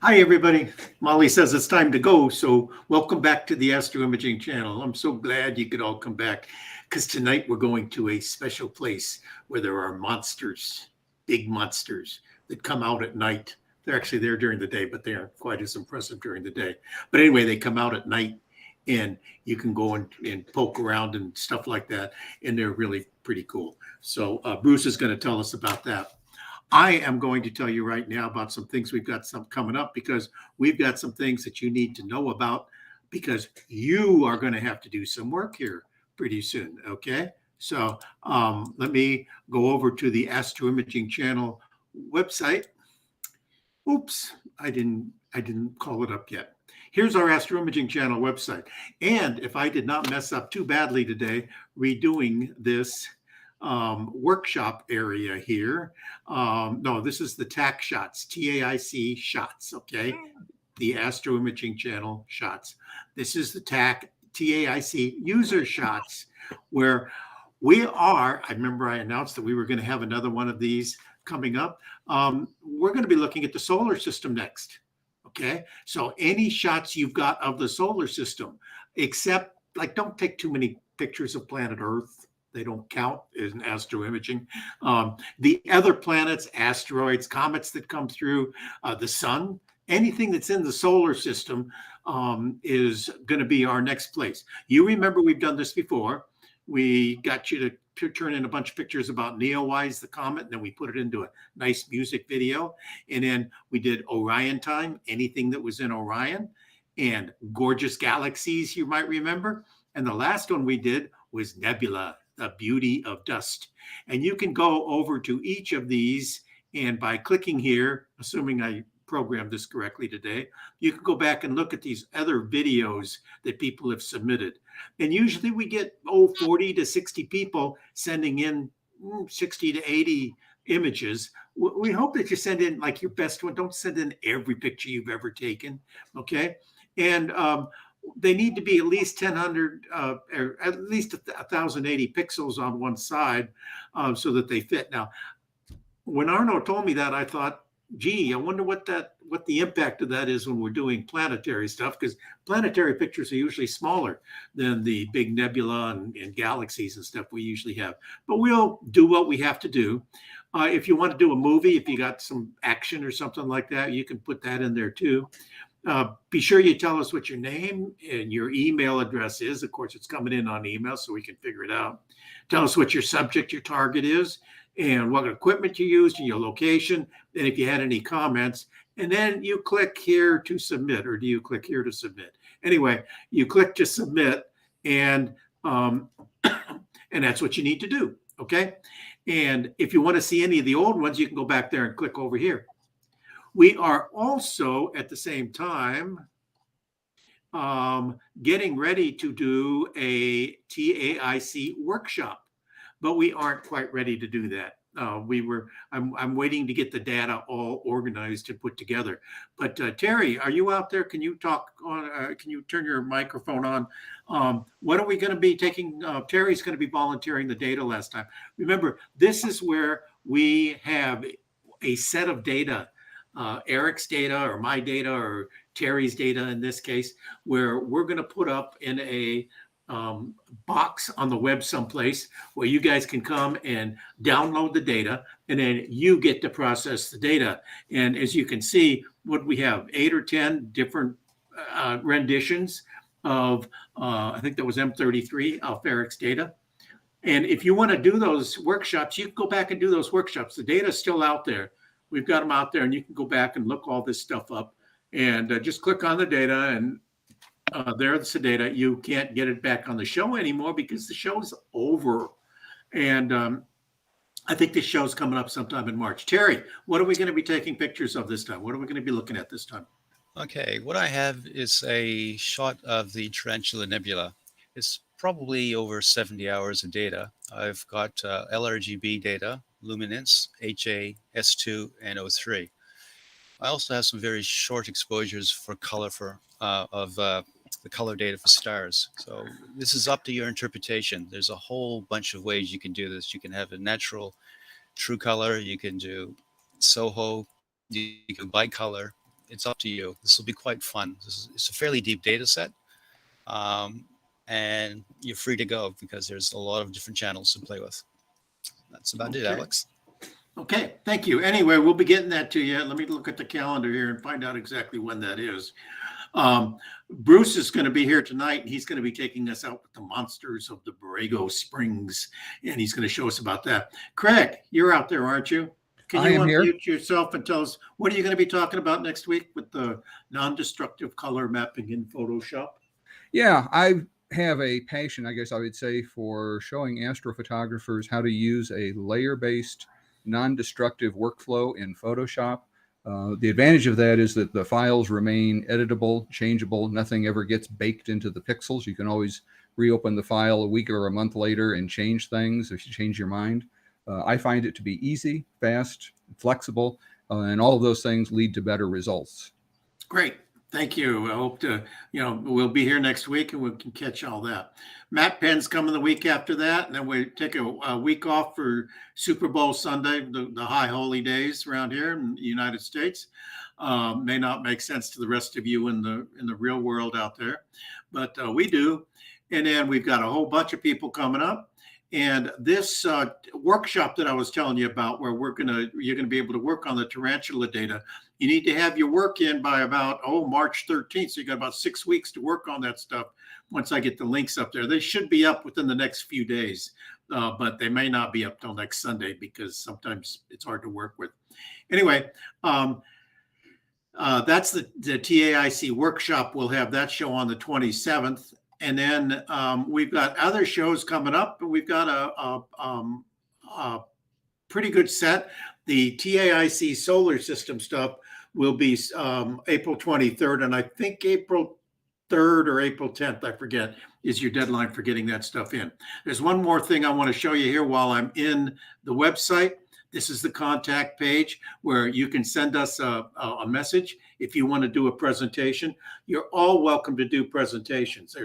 Hi, everybody. Molly says it's time to go. So, welcome back to the Astro Imaging channel. I'm so glad you could all come back because tonight we're going to a special place where there are monsters, big monsters that come out at night. They're actually there during the day, but they aren't quite as impressive during the day. But anyway, they come out at night and you can go and poke around and stuff like that. And they're really pretty cool. So, Bruce is going to tell us about that. I am going to tell you right now about some things we've got some coming up because we've got some things that you need to know about because you are going to have to do some work here pretty soon. Okay. So let me go over to the Astro Imaging Channel website. Oops, I didn't call it up yet. Here's our Astro Imaging Channel website. And if I did not mess up too badly today redoing this workshop area here. No, this is the TAC shots, TAIC shots, okay? The Astro Imaging Channel shots. This is the TAIC user shots where I remember I announced that we were going to have another one of these coming up. We're going to be looking at the solar system next. Okay. So any shots you've got of the solar system, except like don't take too many pictures of planet Earth. They don't count in astro imaging. The other planets, asteroids, comets that come through, the sun, anything that's in the solar system is going to be our next place. You remember we've done this before. We got you to turn in a bunch of pictures about Neowise, the comet, and then we put it into a nice music video. And then we did Orion time, anything that was in Orion, and gorgeous galaxies, you might remember. And the last one we did was Nebula, the beauty of dust. And you can go over to each of these, and by clicking here, assuming I programmed this correctly today, you can go back and look at these other videos that people have submitted. And usually we get 40 to 60 people sending in 60 to 80 images. We hope that you send in like your best one. Don't send in every picture you've ever taken, okay? And they need to be at least 1,000, or at least 1,080 pixels on one side so that they fit. Now, when Arno told me that, I thought, gee, I wonder what the impact of that is when we're doing planetary stuff, because planetary pictures are usually smaller than the big nebula and galaxies and stuff we usually have. But we'll do what we have to do. If you want to do a movie, if you got some action or something like that, you can put that in there too. Be sure you tell us what your name and your email address is. Of course, it's coming in on email, so we can figure it out. Tell us what your subject, your target is, and what equipment you used and your location, and if you had any comments. And then you click here to submit, or do you click here to submit? Anyway, you click to submit, and and that's what you need to do, okay? And if you want to see any of the old ones, you can go back there and click over here. We are also at the same time getting ready to do a TAIC workshop, but we aren't quite ready to do that. I'm waiting to get the data all organized and put together. But Terry, are you out there? Can you talk on? Can you turn your microphone on? What are we going to be taking? Terry's going to be volunteering the data last time. Remember, this is where we have a set of data, Eric's data or my data or Terry's data in this case, where we're going to put up in a box on the web someplace where you guys can come and download the data, and then you get to process the data. And as you can see, what we have 8 or 10 different renditions of, I think that was M33 of Eric's data. And if you want to do those workshops, you can go back and do those workshops. The data is still out there. We've got them out there, and you can go back and look all this stuff up and just click on the data, and there's the data. You can't get it back on the show anymore because the show's over. And I think this show's coming up sometime in March. Terry, what are we going to be taking pictures of this time? What are we going to be looking at this time? Okay, what I have is a shot of the Tarantula Nebula. It's probably over 70 hours of data. I've got LRGB data, luminance, HA, S2, and O3. I also have some very short exposures for color of the color data for stars. So this is up to your interpretation. There's a whole bunch of ways you can do this. You can have a natural true color. You can do SOHO. You can bicolor. it's up to you. This will be quite fun. It's a fairly deep data set, and you're free to go because there's a lot of different channels to play with. That's about it, Alex. Okay, thank you. Anyway, we'll be getting that to you. Let me look at the calendar here and find out exactly when that is. Bruce is going to be here tonight, and he's going to be taking us out with the monsters of the Borrego Springs, and he's going to show us about that. Craig, you're out there, aren't you? Can you unmute yourself and tell us what are you going to be talking about next week with the non-destructive color mapping in Photoshop? Yeah, I have a passion, I guess I would say, for showing astrophotographers how to use a layer-based non-destructive workflow in Photoshop. The advantage of that is that the files remain editable, changeable. Nothing ever gets baked into the pixels. You can always reopen the file a week or a month later and change things if you change your mind. I find it to be easy, fast, flexible, and all of those things lead to better results. Great. Thank you. I hope to, we'll be here next week and we can catch all that. Matt Penn's coming the week after that. And then we take a week off for Super Bowl Sunday, the high holy days around here in the United States. May not make sense to the rest of you in the real world out there, but we do. And then we've got a whole bunch of people coming up. And this workshop that I was telling you about, where you're gonna be able to work on the tarantula data, you need to have your work in by about March 13th. So you got about 6 weeks to work on that stuff. Once I get the links up there, they should be up within the next few days, but they may not be up till next Sunday because sometimes it's hard to work with. Anyway, that's the TAIC workshop. We'll have that show on the 27th. And then we've got other shows coming up. We've got a pretty good set. The TAIC solar system stuff will be April 23rd. And I think April 3rd or April 10th, I forget, is your deadline for getting that stuff in. There's one more thing I want to show you here while I'm in the website. This is the contact page where you can send us a message if you want to do a presentation. You're all welcome to do presentations.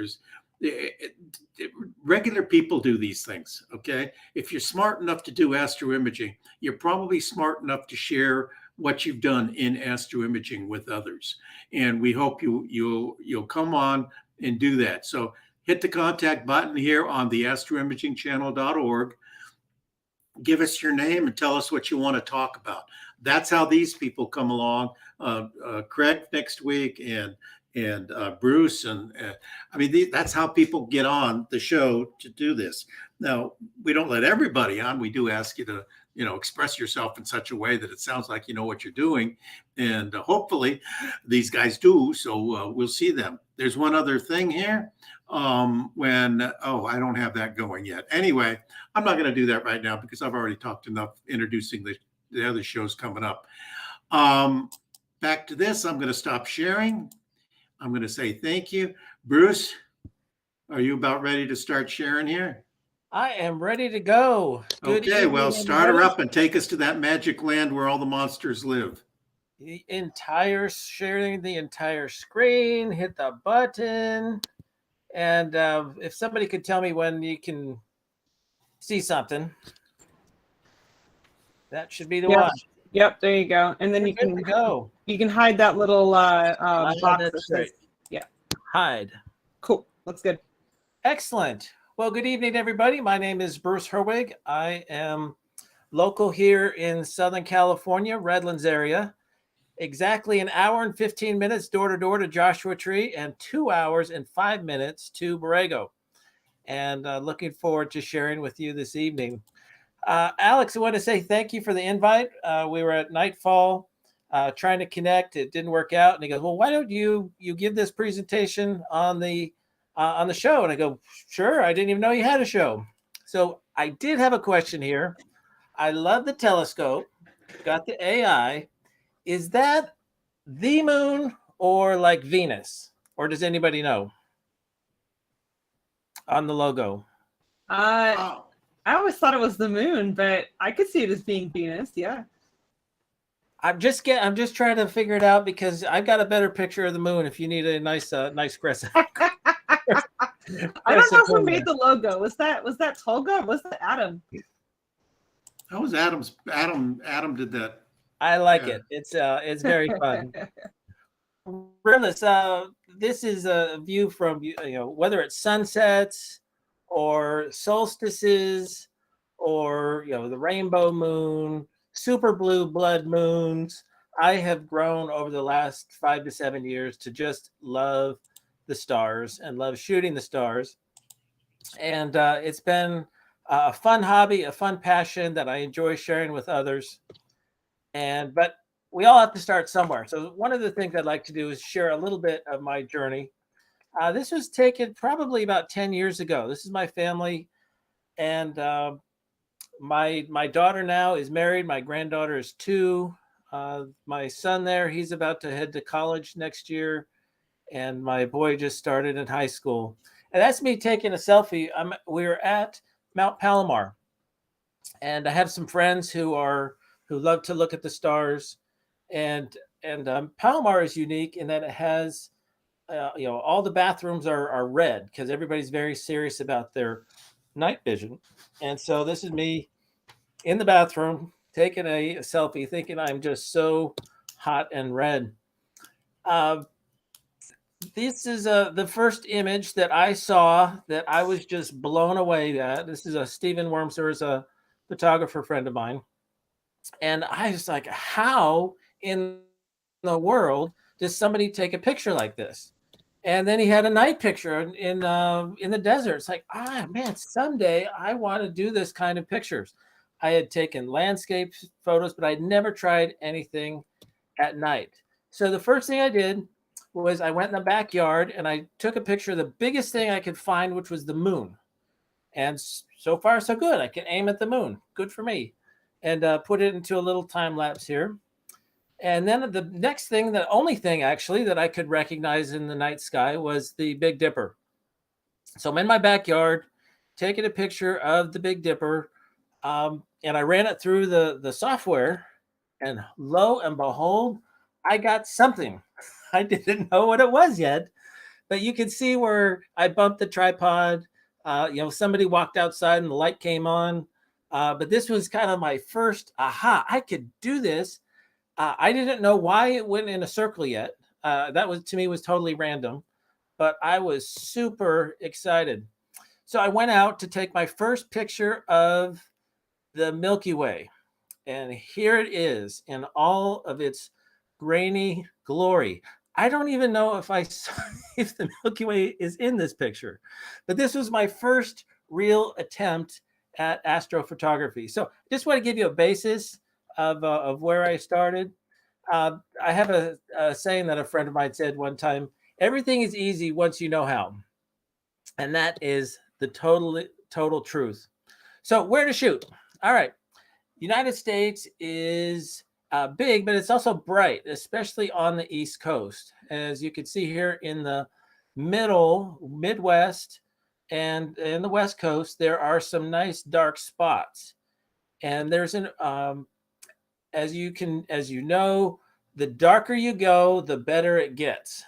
Regular people do these things, okay? If you're smart enough to do astroimaging, you're probably smart enough to share what you've done in astroimaging with others. And we hope you'll come on and do that. So hit the contact button here on the astroimagingchannel.org. Give us your name and tell us what you want to talk about. That's how these people come along. Craig next week and Bruce and that's how people get on the show to do this. Now we don't let everybody on. We do ask you to express yourself in such a way that it sounds like you know what you're doing, and hopefully these guys do. So we'll see them. There's one other thing here. I don't have that going yet. Anyway, I'm not going to do that right now because I've already talked enough introducing the other shows coming up. Back to this, I'm going to stop sharing. I'm going to say thank you. Bruce, are you about ready to start sharing here? I am ready to go. Good evening, well, start her up and take us to that magic land where all the monsters live. Sharing the entire screen, hit the button. And if somebody could tell me when you can see something, that should be the one. Yep, there you go. And then you can go. You can hide that little box that says, hide. Cool. That's good. Excellent. Well, good evening, everybody. My name is Bruce Herwig. I am local here in Southern California, Redlands area. Exactly an hour and 15 minutes door to door to Joshua Tree and 2 hours and 5 minutes to Borrego. And looking forward to sharing with you this evening. Alex, I want to say thank you for the invite. We were at Nightfall trying to connect. It didn't work out. And he goes, well, why don't you give this presentation on the show? And I go, sure. I didn't even know you had a show. So I did have a question here. I love the telescope. Got the AI. Is that the moon or like Venus? Or does anybody know on the logo? I always thought it was the moon, but I could see it as being Venus. Yeah. I'm just trying to figure it out because I've got a better picture of the moon. If you need a nice crescent. I don't know who made the logo. Was that Tolga? Or was that Adam? That was Adam's. Adam did that. I like it. It's very fun. regardless, this is a view from, whether it's sunsets or solstices or, the rainbow moon, super blue blood moons. I have grown over the last 5 to 7 years to just love the stars and love shooting the stars. And it's been a fun hobby, a fun passion that I enjoy sharing with others. But we all have to start somewhere. So one of the things I'd like to do is share a little bit of my journey. This was taken probably about 10 years ago. This is my family. And my daughter now is married. My granddaughter is 2. My son there, he's about to head to college next year. And my boy just started in high school. And that's me taking a selfie. We're at Mount Palomar. And I have some friends who love to look at the stars. And Palomar is unique in that it has, all the bathrooms are red because everybody's very serious about their night vision. And so this is me in the bathroom taking a selfie, thinking I'm just so hot and red. This is the first image that I saw that I was just blown away at. This is Stephen Wormser, is a photographer friend of mine. And I was like, how in the world does somebody take a picture like this? And then he had a night picture in the desert. It's like, man, someday I want to do this kind of pictures. I had taken landscape photos, but I'd never tried anything at night. So the first thing I did was I went in the backyard and I took a picture of the biggest thing I could find, which was the moon. And so far, so good. I can aim at the moon. Good for me. And put it into a little time lapse here. And then the next thing, the only thing actually that I could recognize in the night sky was the Big Dipper. So I'm in my backyard taking a picture of the Big Dipper. And I ran it through the software, and lo and behold, I got something. I didn't know what it was yet, but you could see where I bumped the tripod. Somebody walked outside and the light came on. But this was kind of my first aha. I could do this. I didn't know why it went in a circle yet. That was, to me, was totally random, but I was super excited. So I went out to take my first picture of the Milky Way. And here it is in all of its grainy glory. I don't even know if I saw if the Milky Way is in this picture, but this was my first real attempt at astrophotography. So I just want to give you a basis of where I started. I have a saying that a friend of mine said one time: everything is easy once you know how. And that is the total truth. So where to shoot? All right. United States is big, but it's also bright, especially on the East Coast. As you can see here in the Midwest, and in the West Coast, there are some nice dark spots. And there's as you know, the darker you go, the better it gets.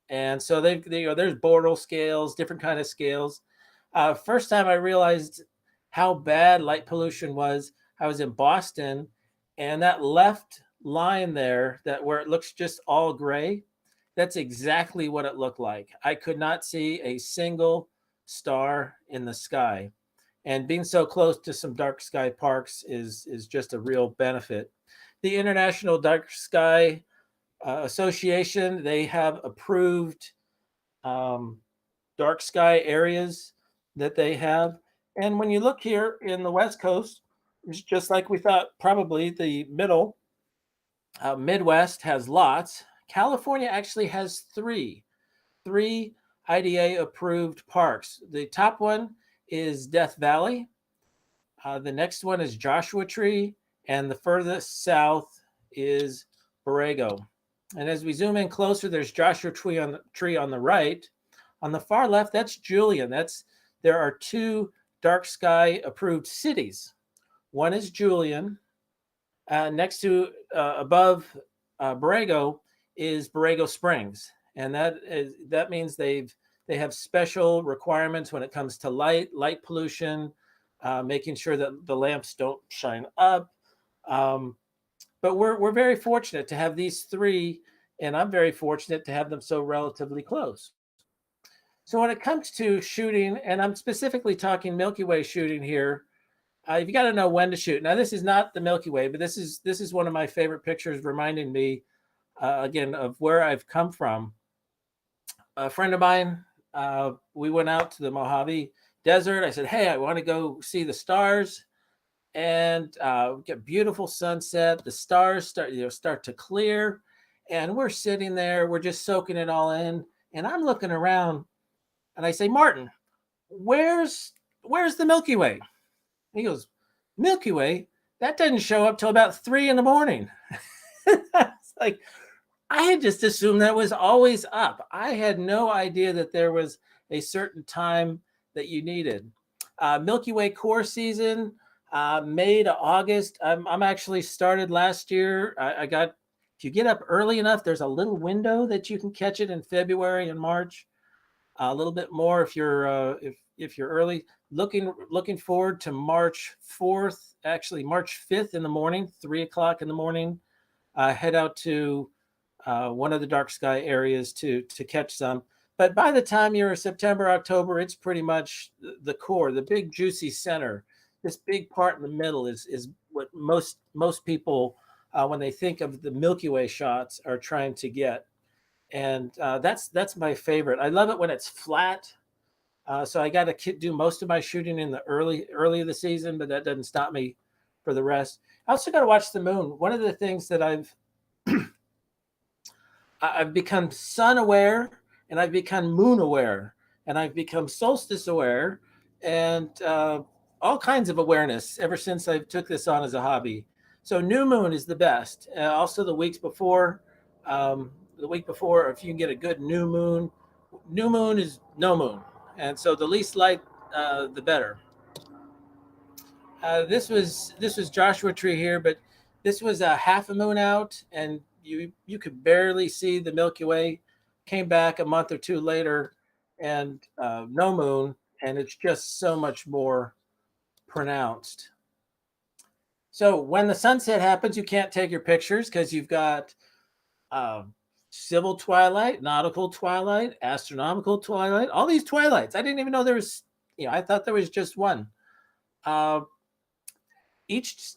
And so there's Bortle scales, different kind of scales. First time I realized how bad light pollution was, I was in Boston, and that left line there, that where it looks just all gray, that's exactly what it looked like. I could not see a single star in the sky. And being so close to some dark sky parks is just a real benefit. The International Dark Sky Association, they have approved dark sky areas that they have. And when you look here in the West Coast, it's just like we thought, probably the Midwest has lots. California actually has three IDA approved parks. The top one is Death Valley. The next one is Joshua Tree. And the furthest south is Borrego. And as we zoom in closer, there's Joshua Tree on the right. On the far left, that's Julian. There are 2 dark sky approved cities. One is Julian. Next to above Borrego is Borrego Springs, and that means they have special requirements when it comes to light pollution, making sure that the lamps don't shine up. But we're very fortunate to have these 3 and I'm very fortunate to have them so relatively close. So when it comes to shooting, and I'm specifically talking Milky Way shooting here, you got to know when to shoot. Now, this is not the Milky Way, but this is one of my favorite pictures, reminding me again of where I've come from. A friend of mine, we went out to the Mojave Desert. I said, "Hey, I want to go see the stars," and get beautiful sunset. The stars start to clear, and we're sitting there. We're just soaking it all in, and I'm looking around, and I say, "Martin, where's the Milky Way?" He goes, "Milky Way? That doesn't show up till about 3 a.m." It's like, I had just assumed that was always up. I had no idea that there was a certain time that you needed. Milky Way core season, May to August. I'm actually started last year. I got, if you get up early enough, there's a little window that you can catch it in February and March. A little bit more if you're early. Looking forward to March 4th, actually March 5th in the morning, 3 o'clock in the morning. Head out to one of the dark sky areas to catch some. But by the time you're September, October, it's pretty much the core, the big juicy center. This big part in the middle is what most people, when they think of the Milky Way shots, are trying to get. And that's my favorite. I love it when it's flat. So I got to do most of my shooting in the early of the season, but that doesn't stop me for the rest. I also got to watch the moon. One of the things that I've become sun aware, and I've become moon aware, and I've become solstice aware, and all kinds of awareness ever since I took this on as a hobby. So new moon is the best. Also the weeks before, the week before, if you can get a good new moon is no moon. And so the least light, the better. This was Joshua Tree here, but this was a half a moon out, and you could barely see the Milky Way. Came back a month or two later, and no moon, and it's just so much more pronounced. So when the sunset happens, you can't take your pictures because you've got civil twilight, nautical twilight, astronomical twilight, all these twilights. I didn't even know there was, I thought there was just one. Each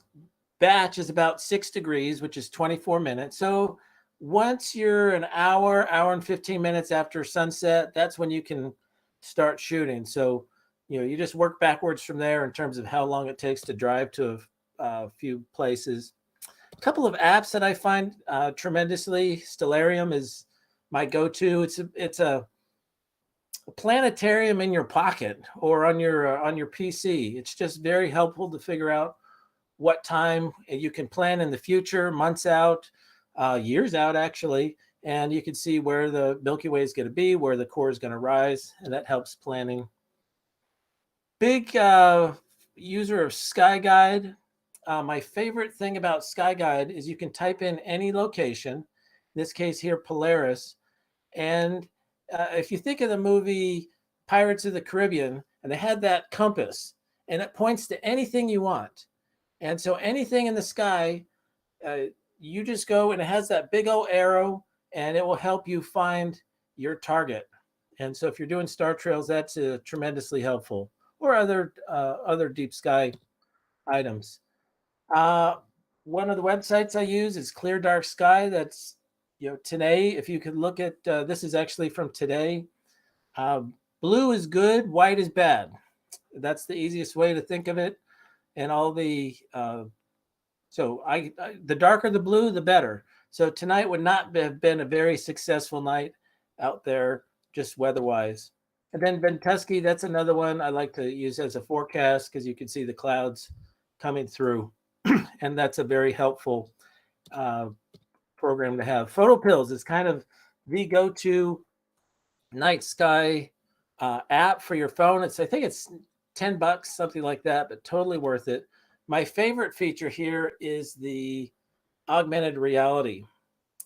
batch is about 6 degrees, which is 24 minutes. So once you're an hour and 15 minutes after sunset, that's when you can start shooting. So, you just work backwards from there in terms of how long it takes to drive to a few places. A couple of apps that I find tremendously. Stellarium is my go-to. It's a planetarium in your pocket or on your PC. It's just very helpful to figure out what time you can plan in the future, months out, years out actually, and you can see where the Milky Way is going to be, where the core is going to rise, and that helps planning. Big user of Sky Guide. My favorite thing about Sky Guide is you can type in any location, in this case here, Polaris. And if you think of the movie Pirates of the Caribbean, and they had that compass, and it points to anything you want. And so anything in the sky, you just go, and it has that big old arrow, and it will help you find your target. And so if you're doing star trails, that's tremendously helpful, or other deep sky items. One of the websites I use is Clear Dark Sky. That's, today, if you could look at, this is actually from today. Blue is good, white is bad. That's the easiest way to think of it. And all the, the darker the blue, the better. So tonight would not have been a very successful night out there, just weather-wise. And then Ventusky, that's another one I like to use as a forecast because you can see the clouds coming through. And that's a very helpful program to have. PhotoPills is kind of the go-to night sky app for your phone. I think it's $10, something like that, but totally worth it. My favorite feature here is the augmented reality.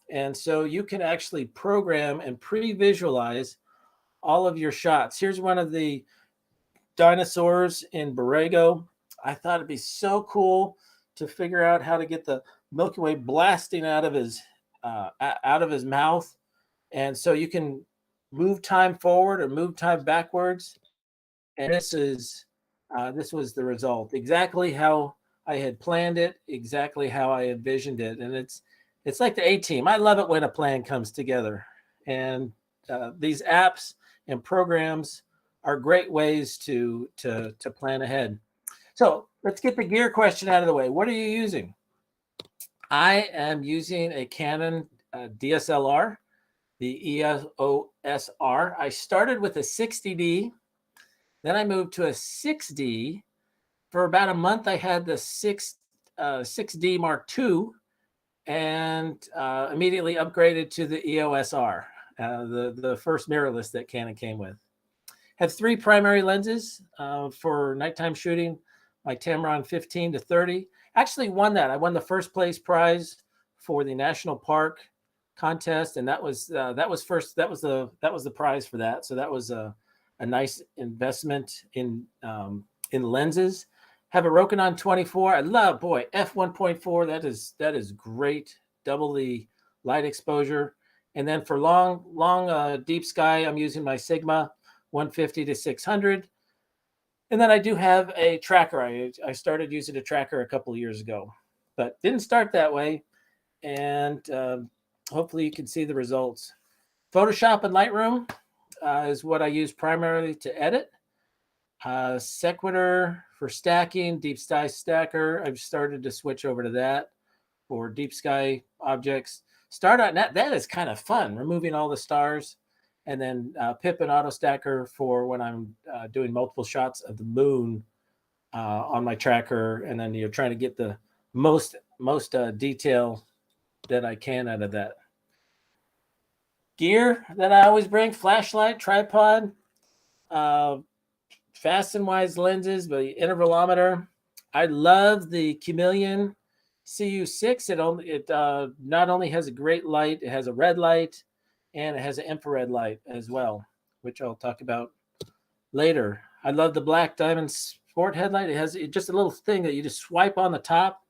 And so you can actually program and pre-visualize all of your shots. Here's one of the dinosaurs in Borrego. I thought it'd be so cool to figure out how to get the Milky Way blasting out of his out of his mouth. And so you can move time forward or move time backwards. And this was the result, exactly how I had planned it, exactly how I envisioned it. And it's like the A-team. I love it when a plan comes together. And these apps and programs are great ways to plan ahead. So let's get the gear question out of the way. What are you using? I am using a Canon DSLR, the EOS R. I started with a 60D, then I moved to a 6D. For about a month, I had the 6D Mark II, and immediately upgraded to the EOS R, the first mirrorless that Canon came with. Have 3 primary lenses for nighttime shooting. My Tamron 15 to 30. Actually won that. I won the first place prize for the National Park contest, and that was the prize for that. So that was a nice investment in lenses. Have a Rokinon 24. I love, f1.4. That is great. Double the light exposure. And then for long deep sky, I'm using my Sigma 150 to 600. And then I do have a tracker. I started using a tracker a couple of years ago, but didn't start that way. And hopefully you can see the results. Photoshop and Lightroom is what I use primarily to edit. Sequitur for stacking, deep sky stacker. I've started to switch over to that for deep sky objects. Start.net, that is kind of fun, removing all the stars. And then Pip and Auto Stacker for when I'm doing multiple shots of the moon on my tracker. And then you're trying to get the most detail that I can out of that. Gear that I always bring: flashlight, tripod, fast and wise lenses, the intervalometer. I love the Chameleon CU6. It not only has a great light, it has a red light, and it has an infrared light as well, which I'll talk about later. I love the Black Diamond Sport headlight. It has just a little thing that you just swipe on the top.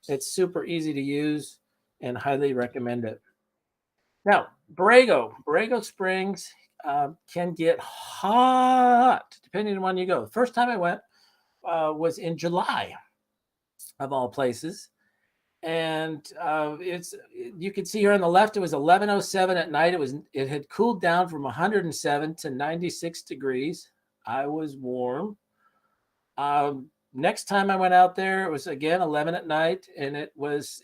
It's super easy to use and highly recommend it. Now, Borrego Springs can get hot depending on when you go. The first time I went was in July, of all places. And you can see here on the left, it was 11:07 at night. It had cooled down from 107 to 96 degrees. I was warm. Next time I went out there, it was again 11 at night, and it was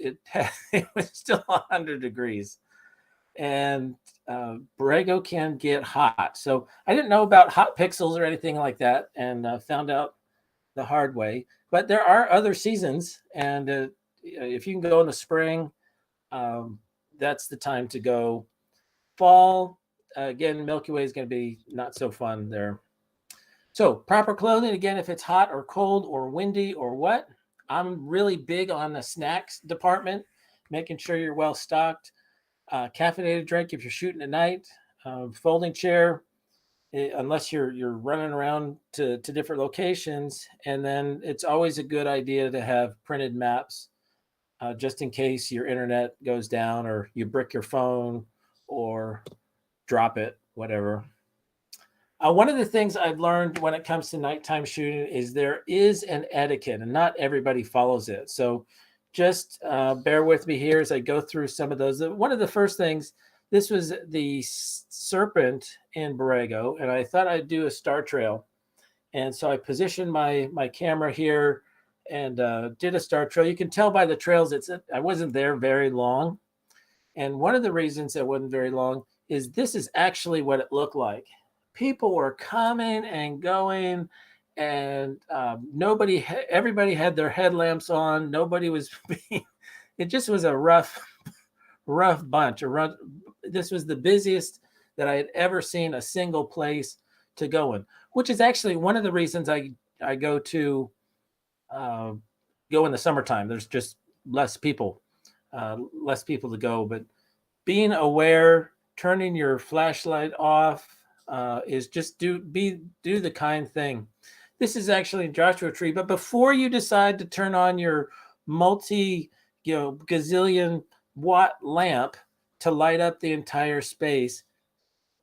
still 100 degrees. And Borrego can get hot. So I didn't know about hot pixels or anything like that, and found out the hard way. But there are other seasons, and if you can go in the spring, that's the time to go. Fall, again, Milky Way is going to be not so fun there. So proper clothing, again, if it's hot or cold or windy or what. I'm really big on the snacks department, making sure you're well stocked. Caffeinated drink if you're shooting at night. Folding chair, unless you're running around to different locations. And then it's always a good idea to have printed maps, just in case your internet goes down or you brick your phone or drop it, whatever. One of the things I've learned when it comes to nighttime shooting is there is an etiquette, and not everybody follows it. So just bear with me here as I go through some of those. One of the first things, this was the Serpent in Borrego, and I thought I'd do a star trail. And so I positioned my camera here and did a star trail. You can tell by the trails, I wasn't there very long. And one of the reasons it wasn't very long is this is actually what it looked like. People were coming and going, and everybody had their headlamps on. Nobody was it just was a rough bunch. This was the busiest that I had ever seen a single place to go in, which is actually one of the reasons I go to go in the summertime. There's just less people to go. But being aware, turning your flashlight off, is just do the kind thing. This is actually Joshua Tree, but before you decide to turn on your gazillion watt lamp, to light up the entire space.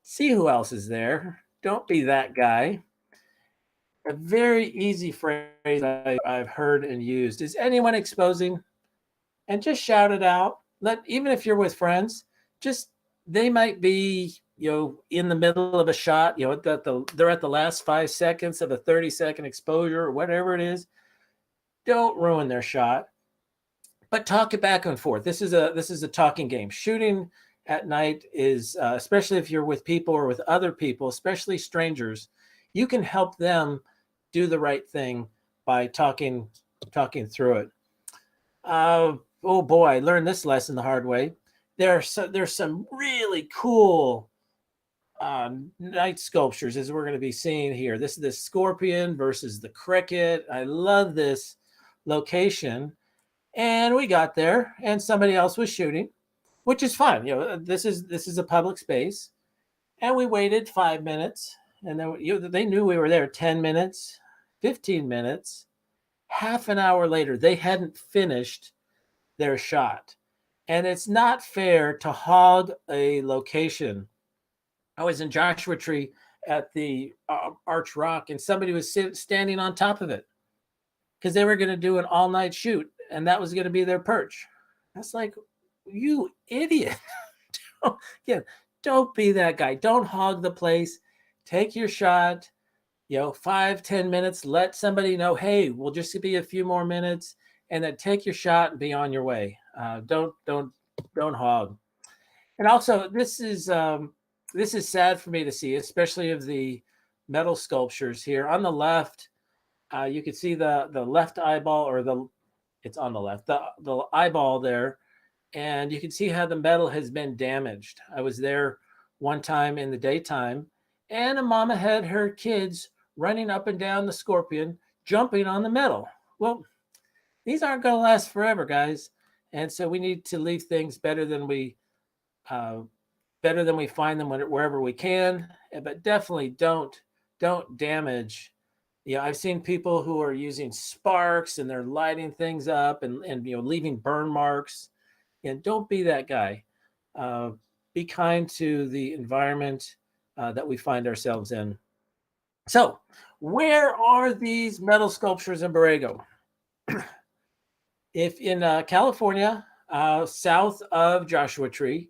See who else is there. Don't be that guy. A very easy phrase I've heard and used is anyone exposing, and just shout it out. Even if you're with friends, just they might be in the middle of a shot, they're at the last 5 seconds of a 30-second exposure or whatever it is. Don't ruin their shot, but talk it back and forth. This is a talking game. Shooting at night is especially if you're with people or with other people, especially strangers, you can help them do the right thing by talking through it. Oh boy, I learned this lesson the hard way. There's some really cool night sculptures, as we're going to be seeing here. This is the scorpion versus the cricket. I love this location. And we got there, and somebody else was shooting, which is fine. This is a public space, and we waited 5 minutes, and then they knew we were there. 10 minutes, 15 minutes, half an hour later, they hadn't finished their shot. And it's not fair to hog a location. I was in Joshua Tree at the Arch Rock, and somebody was standing on top of it because they were going to do an all-night shoot, and that was going to be their perch. That's like, you idiot. Don't be that guy. Don't hog the place. Take your shot, 5-10 minutes. Let somebody know, hey, we'll just be a few more minutes, and then take your shot and be on your way. Don't hog. And also, this is sad for me to see, especially of the metal sculptures here. On the left, you can see the left eyeball, or it's on the left, the eyeball there, and you can see how the metal has been damaged. I was there one time in the daytime, and a mama had her kids running up and down the scorpion, jumping on the metal. Well, these aren't going to last forever, guys, and so we need to leave things better than we find them wherever we can. But definitely don't damage. I've seen people who are using sparks and they're lighting things up and leaving burn marks. And don't be that guy. Be kind to the environment that we find ourselves in. So, where are these metal sculptures in Borrego? If in California, south of Joshua Tree,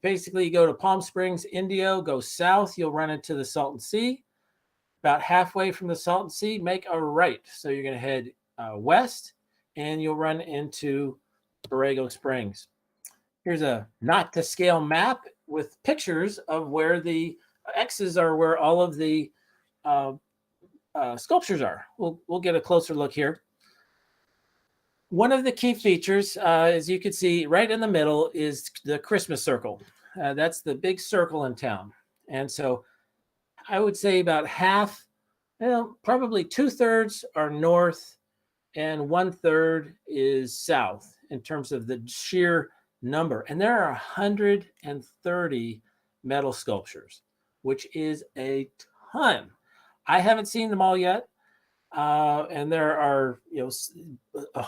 basically you go to Palm Springs, Indio, go south, you'll run into the Salton Sea. About halfway from the Salton Sea, make a right. So you're going to head west, and you'll run into Borrego Springs. Here's a not to scale map with pictures of where the X's are, where all of the sculptures are. We'll get a closer look here. One of the key features, as you can see right in the middle, is the Christmas circle. That's the big circle in town. And so I would say about half, probably 2/3 are north and 1/3 is south in terms of the sheer number. And there are 130 metal sculptures, which is a ton. I haven't seen them all yet. And there are,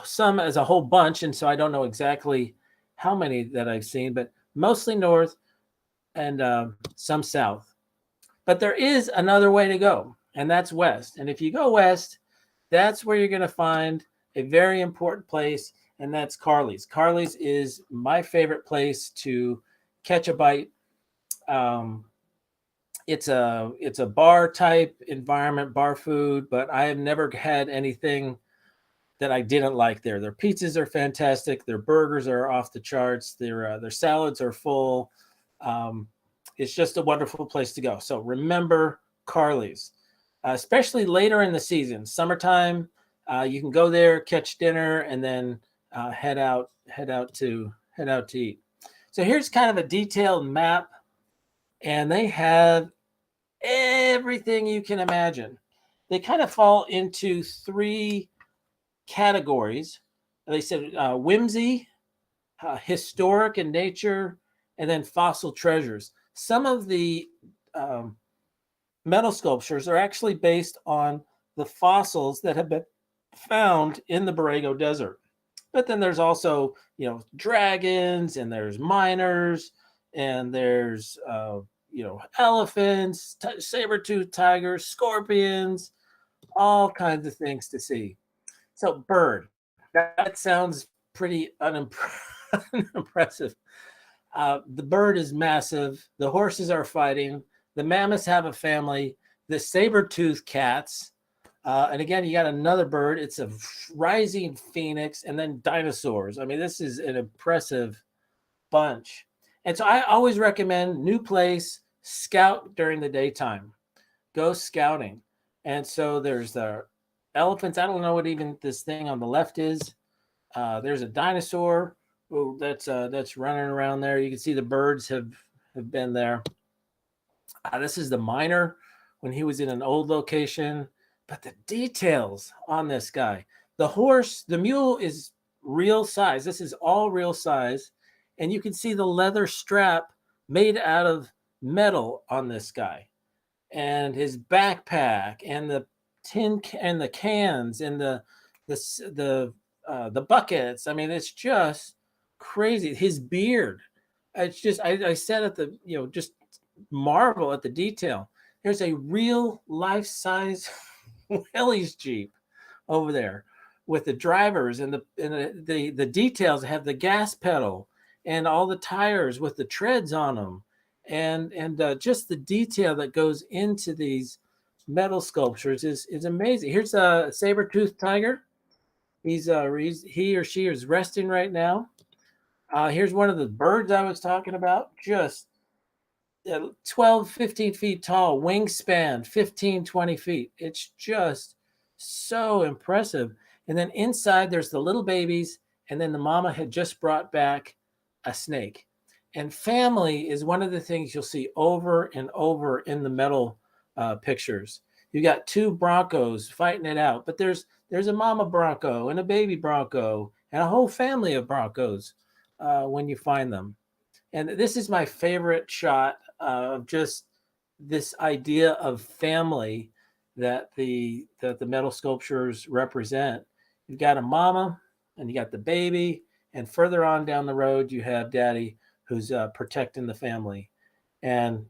some as a whole bunch. And so I don't know exactly how many that I've seen, but mostly north and some south. But there is another way to go, and that's west. And if you go west, that's where you're going to find a very important place, and that's Carly's. Carly's is my favorite place to catch a bite. It's a bar type environment, bar food, but I have never had anything that I didn't like there. Their pizzas are fantastic. Their burgers are off the charts. Their salads are full. It's just a wonderful place to go. So remember Carly's, especially later in the season, summertime. You can go there, catch dinner, and then head out to eat. So here's kind of a detailed map, and they have everything you can imagine. They kind of fall into 3 categories. They said whimsy, historic in nature, and then fossil treasures. Some of the metal sculptures are actually based on the fossils that have been found in the Borrego Desert. But then there's also, dragons, and there's miners, and there's, elephants, saber-toothed tigers, scorpions, all kinds of things to see. So bird, that sounds pretty unimpressive. The bird is massive. The horses are fighting. The mammoths have a family. The saber-toothed cats. And again, you got another bird. It's a rising phoenix, and then dinosaurs. I mean, this is an impressive bunch. And so I always recommend new place, scout during the daytime. Go scouting. And so there's the elephants. I don't know what even this thing on the left is. There's a dinosaur that's running around there. You can see the birds have been there. This is the miner when he was in an old location. But the details on this guy, the mule is real size. This is all real size. And you can see the leather strap made out of metal on this guy, and his backpack, and the tin and the cans, and the buckets. I mean, it's just crazy. His beard. It's just, I said at the, just marvel at the detail. There's a real life-size Willie's Jeep over there with the drivers and the details. Have the gas pedal and all the tires with the treads on them, and just the detail that goes into these metal sculptures is amazing. Here's a saber-toothed tiger. He or she is resting right now. Here's one of the birds I was talking about. Just 12, 15 feet tall, wingspan 15, 20 feet. It's just so impressive. And then inside there's the little babies, and then the mama had just brought back a snake. And family is one of the things you'll see over and over in the metal pictures. You got two broncos fighting it out, but there's a mama bronco and a baby bronco and a whole family of broncos when you find them. And this is my favorite shot of just this idea of family that the metal sculptures represent. You've got a mama, and you got the baby, and further on down the road you have daddy, who's protecting the family. And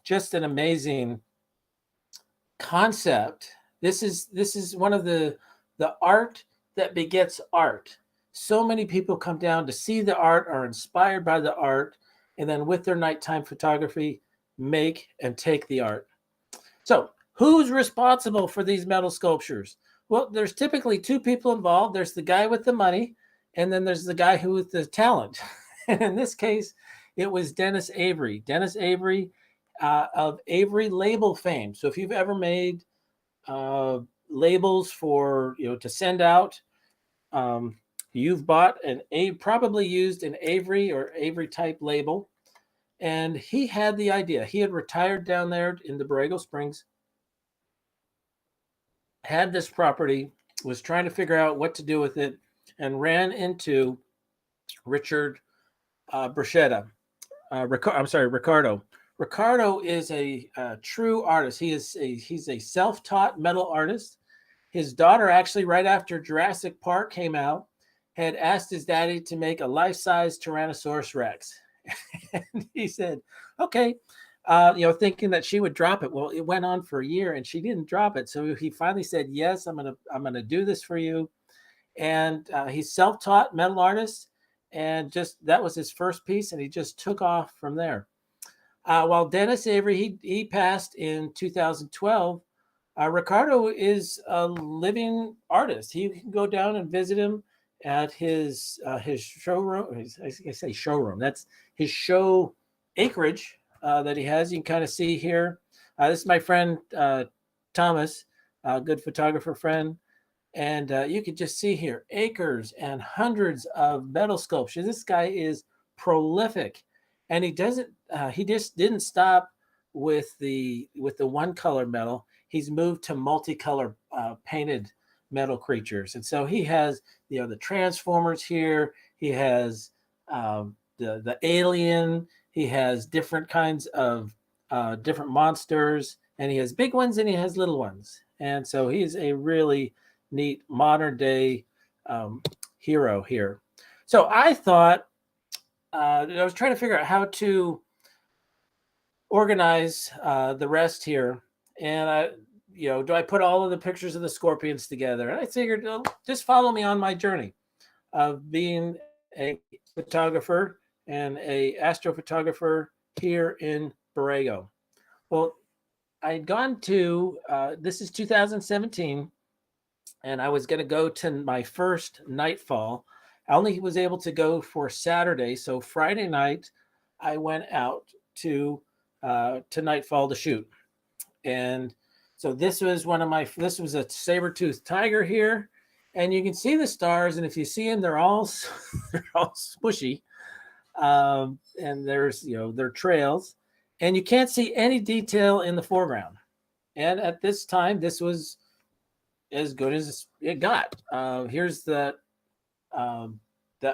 just an amazing concept. This is one of the art that begets art. So many people come down to see the art, are inspired by the art, and then with their nighttime photography, make and take the art. So who's responsible for these metal sculptures? Well, there's typically two people involved. There's the guy with the money, and then there's the guy with the talent. And in this case, it was Dennis Avery. Dennis Avery of Avery Label fame. So if you've ever made labels for, to send out, you've bought probably used an Avery or Avery type label. And he had the idea. He had retired down there in the Borrego Springs, had this property, was trying to figure out what to do with it, and ran into Richard Bruschetta. Ricardo. Ricardo is a true artist. He's a self-taught metal artist. His daughter, actually, right after Jurassic Park came out, had asked his daddy to make a life-size Tyrannosaurus Rex. And he said, okay, thinking that she would drop it. Well, it went on for a year and she didn't drop it. So he finally said, yes, I'm going to do this for you. And he's self-taught metal artist. And just that was his first piece. And he just took off from there. While Dennis Avery, he passed in 2012, Ricardo is a living artist. You can go down and visit him at his showroom. I say showroom. That's his show acreage that he has. You can kind of see here. This is my friend Thomas, a good photographer friend. And you can just see here acres and hundreds of metal sculptures. This guy is prolific. And he just didn't stop with the one color metal. He's moved to multicolor painted metal creatures. And so he has, the Transformers here. He has the alien. He has different kinds of different monsters, and he has big ones and he has little ones. And so he's a really neat modern day hero here. So I thought, I was trying to figure out how to organize the rest here. And do I put all of the pictures of the scorpions together? And I figured, just follow me on my journey of being a photographer and a astrophotographer here in Borrego. Well, I'd gone to, this is 2017, and I was going to go to my first nightfall. I only was able to go for Saturday. So Friday night, I went out to nightfall to shoot. And so this was this was a saber-toothed tiger here. And you can see the stars. And if you see them, they're all smushy. And there's, their trails. And you can't see any detail in the foreground. And at this time, this was as good as it got. Here's that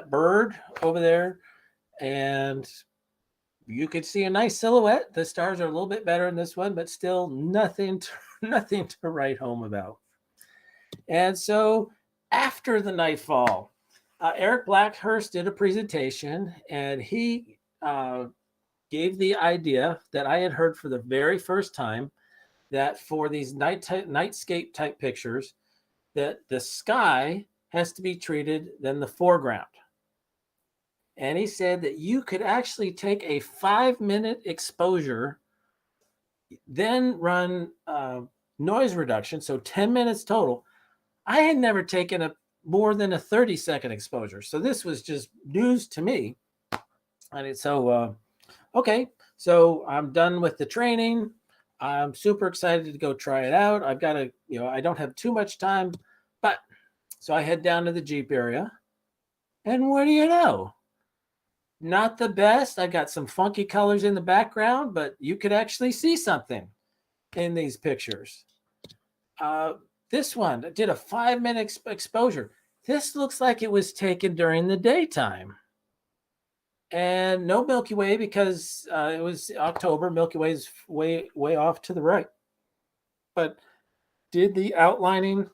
bird over there, and you could see a nice silhouette. The stars are a little bit better in this one, but still nothing to write home about. And so after the nightfall, Eric Blackhurst did a presentation, and he gave the idea that I had heard for the very first time, that for these nightscape type pictures, that the sky has to be treated than the foreground. And he said that you could actually take a 5-minute exposure, then run noise reduction, so 10 minutes total. I had never taken more than a 30-second exposure. So this was just news to me. And okay, so I'm done with the training. I'm super excited to go try it out. I've got to, I don't have too much time, but so I head down to the Jeep area, and what do you know? Not the best. I got some funky colors in the background, but you could actually see something in these pictures. This one did a 5-minute exposure. This looks like it was taken during the daytime. And no Milky Way, because it was October. Milky Way is way off to the right. But did the outlining,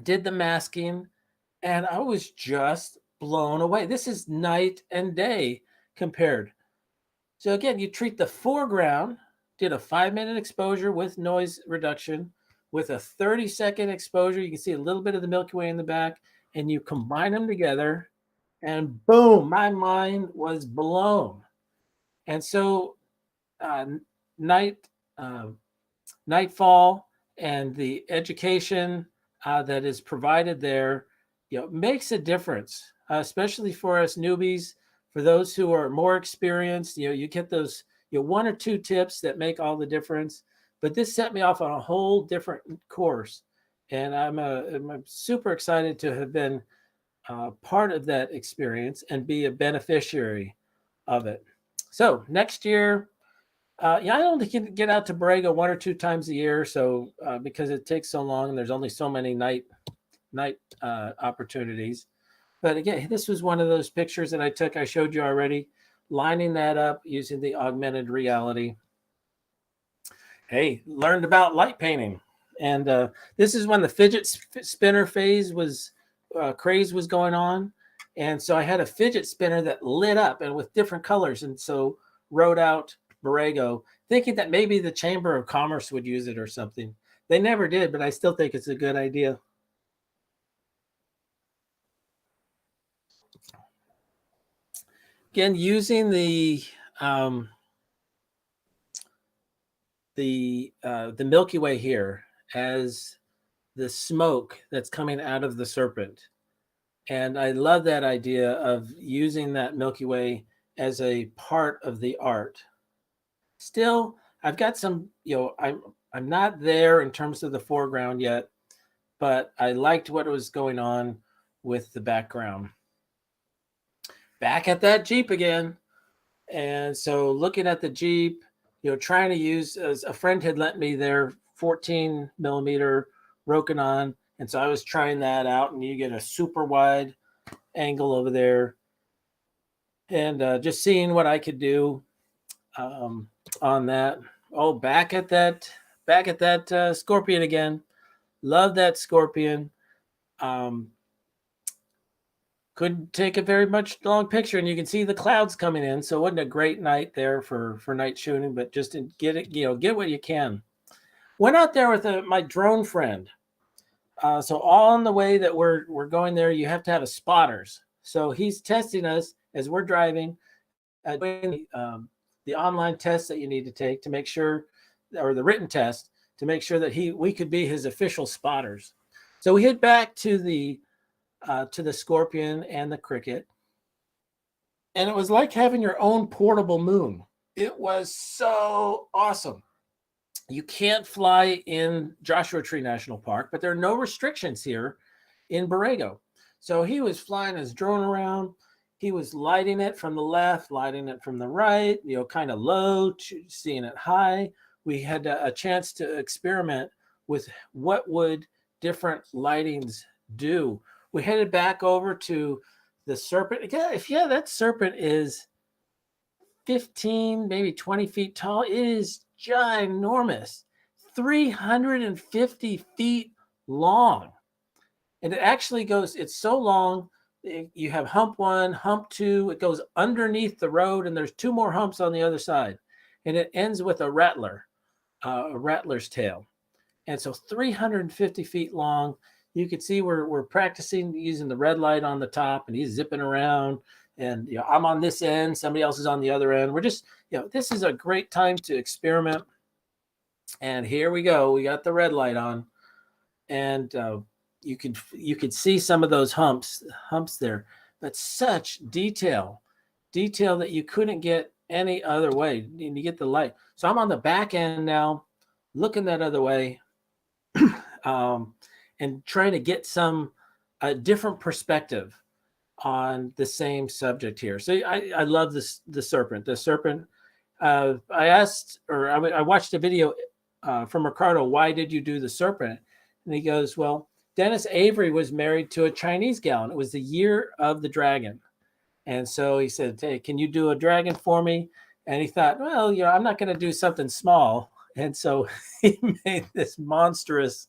did the masking, and I was just blown away. This is night and day compared. So again, you treat the foreground, did a 5-minute exposure with noise reduction, with a 30-second exposure. You can see a little bit of the Milky Way in the back, and you combine them together, and boom, my mind was blown. And so nightfall and the education that is provided there, makes a difference, especially for us newbies. For those who are more experienced, you get those 1 or 2 tips that make all the difference. But this set me off on a whole different course, and I'm super excited to have been part of that experience and be a beneficiary of it. So next year, I only can get out to Borrego 1 or 2 times a year. So because it takes so long, and there's only so many night opportunities. But again, this was one of those pictures that I took. I showed you already, lining that up using the augmented reality. Hey, learned about light painting, and this is when the fidget spinner phase was. Craze was going on, and so I had a fidget spinner that lit up and with different colors, and so wrote out Borrego, thinking that maybe the Chamber of Commerce would use it or something. They never did, but I still think it's a good idea. Again, using the Milky Way here as the smoke that's coming out of the serpent. And I love that idea of using that Milky Way as a part of the art. Still, I've got some, I'm not there in terms of the foreground yet, but I liked what was going on with the background. Back at that Jeep again. And so looking at the Jeep, trying to use, as a friend had lent me their 14 millimeter Rokinon, and so I was trying that out, and you get a super wide angle over there, and just seeing what I could do on that. Oh, back at that scorpion again. Love that scorpion. couldn't take a very much long picture, and you can see the clouds coming in. So it wasn't a great night there for night shooting, but just to get it, get what you can. Went out there with my drone friend. So on the way that we're going there, you have to have a spotters. So he's testing us as we're driving, doing the online test that you need to take to make sure, or the written test to make sure that we could be his official spotters. So we head back to the Scorpion and the Cricket, and it was like having your own portable moon. It was so awesome. You can't fly in Joshua Tree National Park, but there are no restrictions here in Borrego. So he was flying his drone around. He was lighting it from the left, lighting it from the right, kind of low, seeing it high. We had a chance to experiment with what would different lightings do. We headed back over to the Serpent. Yeah, that Serpent is 15, maybe 20 feet tall. It is ginormous, 350 feet long. And it actually goes, it's so long, you have hump 1, hump 2, it goes underneath the road, and there's 2 more humps on the other side. And it ends with a rattler's tail. And so 350 feet long. You can see we're practicing using the red light on the top, and he's zipping around. And I'm on this end, somebody else is on the other end. We're just, this is a great time to experiment. And here we go. We got the red light on, and you could see some of those humps there, but such detail that you couldn't get any other way. And you get the light. So I'm on the back end now, looking that other way, and trying to get a different perspective on the same subject here. So I love the Serpent. The Serpent. I watched a video from Ricardo. Why did you do the Serpent? And he goes, well, Dennis Avery was married to a Chinese gal, and it was the year of the dragon. And so he said, hey, can you do a dragon for me? And he thought, well, I'm not going to do something small. And so he made this monstrous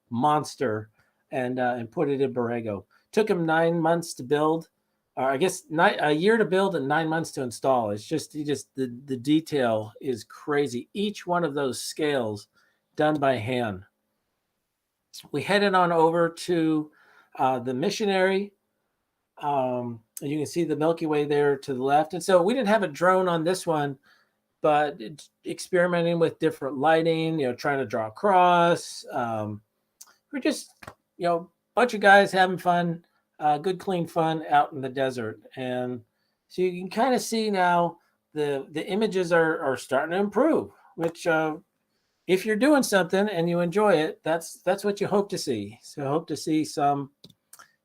monster and put it in Borrego. Took him 9 months to build, or I guess a year to build and 9 months to install. It's just the detail is crazy. Each one of those scales done by hand. We headed on over to the Missionary. And you can see the Milky Way there to the left. And so we didn't have a drone on this one, but experimenting with different lighting, trying to draw across. We're just, bunch of guys having fun, good, clean fun out in the desert. And so you can kind of see now the images are starting to improve, which if you're doing something and you enjoy it, that's what you hope to see. So I hope to see some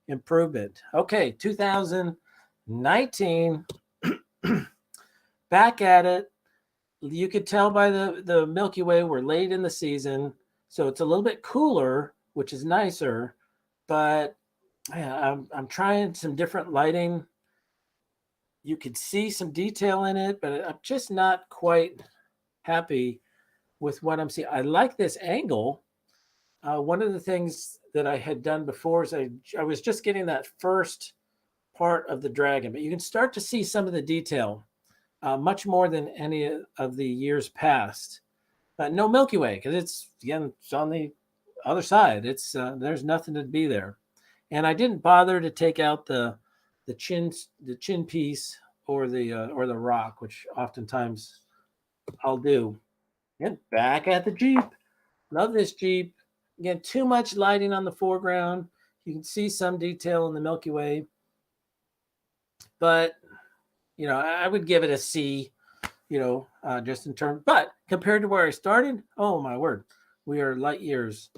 improvement. Okay, 2019, back at it. You could tell by the Milky Way we're late in the season, so it's a little bit cooler, which is nicer. But I'm trying some different lighting. You could see some detail in it, but I'm just not quite happy with what I'm seeing. I like this angle. One of the things that I had done before is I was just getting that first part of the dragon, but you can start to see some of the detail, much more than any of the years past. But no Milky Way, because it's on the other side. It's there's nothing to be there. And I didn't bother to take out the chin piece or the rock, which oftentimes I'll do. And back at the Jeep. Love this Jeep. Again, too much lighting on the foreground. You can see some detail in the Milky Way. But, I would give it a C, just in terms. But compared to where I started, oh, my word, we are light years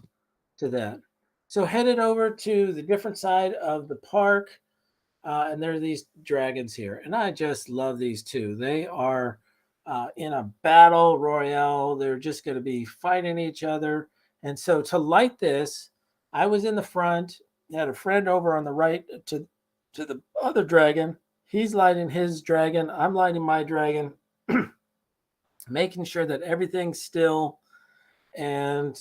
to that. So headed over to the different side of the park. And there are these dragons here. And I just love these two. They are in a battle royale. They're just going to be fighting each other. And so to light this, I was in the front. I had a friend over on the right to the other dragon. He's lighting his dragon. I'm lighting my dragon, making sure that everything's still. And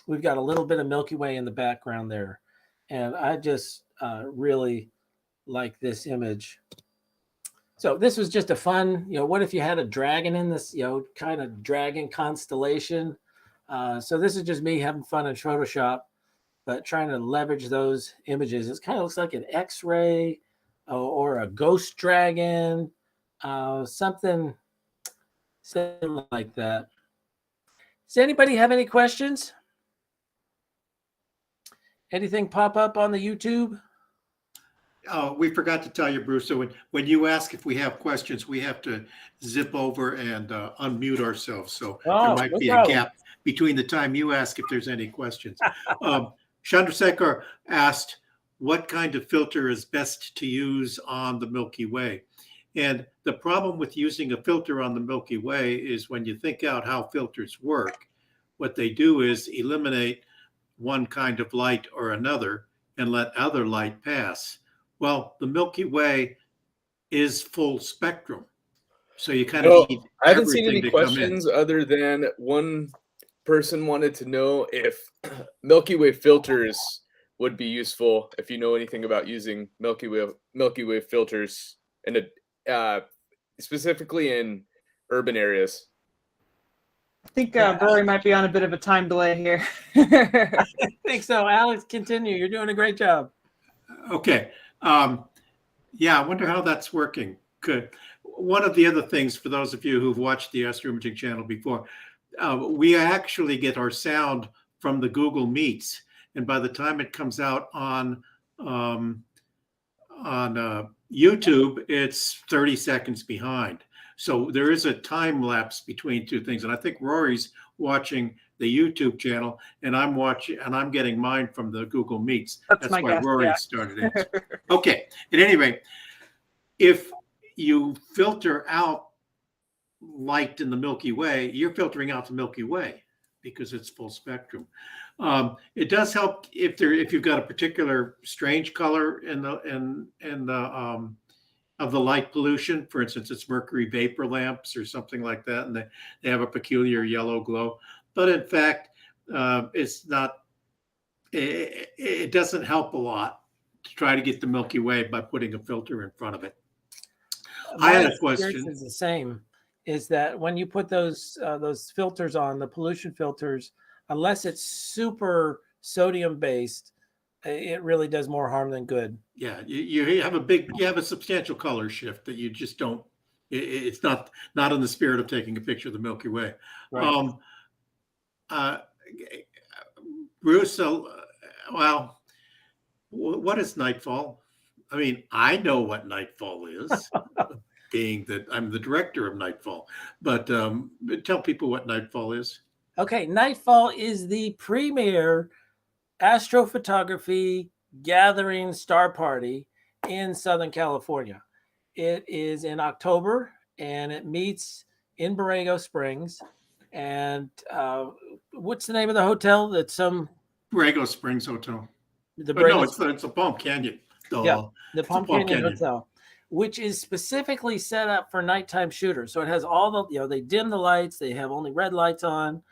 we've got a little bit of Milky Way in the background there. And I just really like this image. So this was just a fun, what if you had a dragon in this, kind of dragon constellation. So this is just me having fun in Photoshop, but trying to leverage those images. It kind of looks like an X-ray or a ghost dragon, something similar like that. Does anybody have any questions? Anything pop up on the YouTube? We forgot to tell you, Bruce. So when you ask if we have questions, we have to zip over and unmute ourselves. So there might be a gap between the time you ask if there's any questions. Chandrasekhar asked, what kind of filter is best to use on the Milky Way? And the problem with using a filter on the Milky Way is when you think out how filters work, what they do is eliminate one kind of light or another and let other light pass. Well, the Milky Way is full spectrum. So you kind of need I haven't seen any everything to come in. questions other than one person wanted to know if Milky Way filters would be useful, if you know anything about using Milky Way filters, and specifically in urban areas. I think Rory might be on a bit of a time delay here. I think so. Alex, continue. You're doing a great job. Okay. Yeah, I wonder how that's working. Good. One of the other things, for those of you who've watched the Astro Imaging channel before, we actually get our sound from the Google Meets, and by the time it comes out on YouTube, it's 30 seconds behind. So there is a time lapse between two things, and I think Rory's watching the YouTube channel, and I'm getting mine from the Google Meets. That's why guess, Rory started it. Okay. At any rate, if you filter out light in the Milky Way, you're filtering out the Milky Way because it's full spectrum. It does help if you've got a particular strange color in the of the light pollution. For instance, it's mercury vapor lamps or something like that, and they have a peculiar yellow glow. But in fact, it's not. It doesn't help a lot to try to get the Milky Way by putting a filter in front of it. I had a question. Is the same. Is that when you put those filters on, the pollution filters, unless it's super sodium based, it really does more harm than good. Yeah, you have a substantial color shift that you just don't. It's not in the spirit of taking a picture of the Milky Way. Right. Bruce, well, what is nightfall? I mean, I know what nightfall is, being that I'm the director of Nightfall, but tell people what nightfall is. Okay, Nightfall is the premier astrophotography gathering star party in Southern California. It is in October, and it meets in Borrego Springs. And what's the name of the hotel? That's Borrego Springs Hotel. No, it's the Palm Canyon. Yeah, the Palm Canyon Hotel, which is specifically set up for nighttime shooters. So it has all the, they dim the lights. They have only red lights on.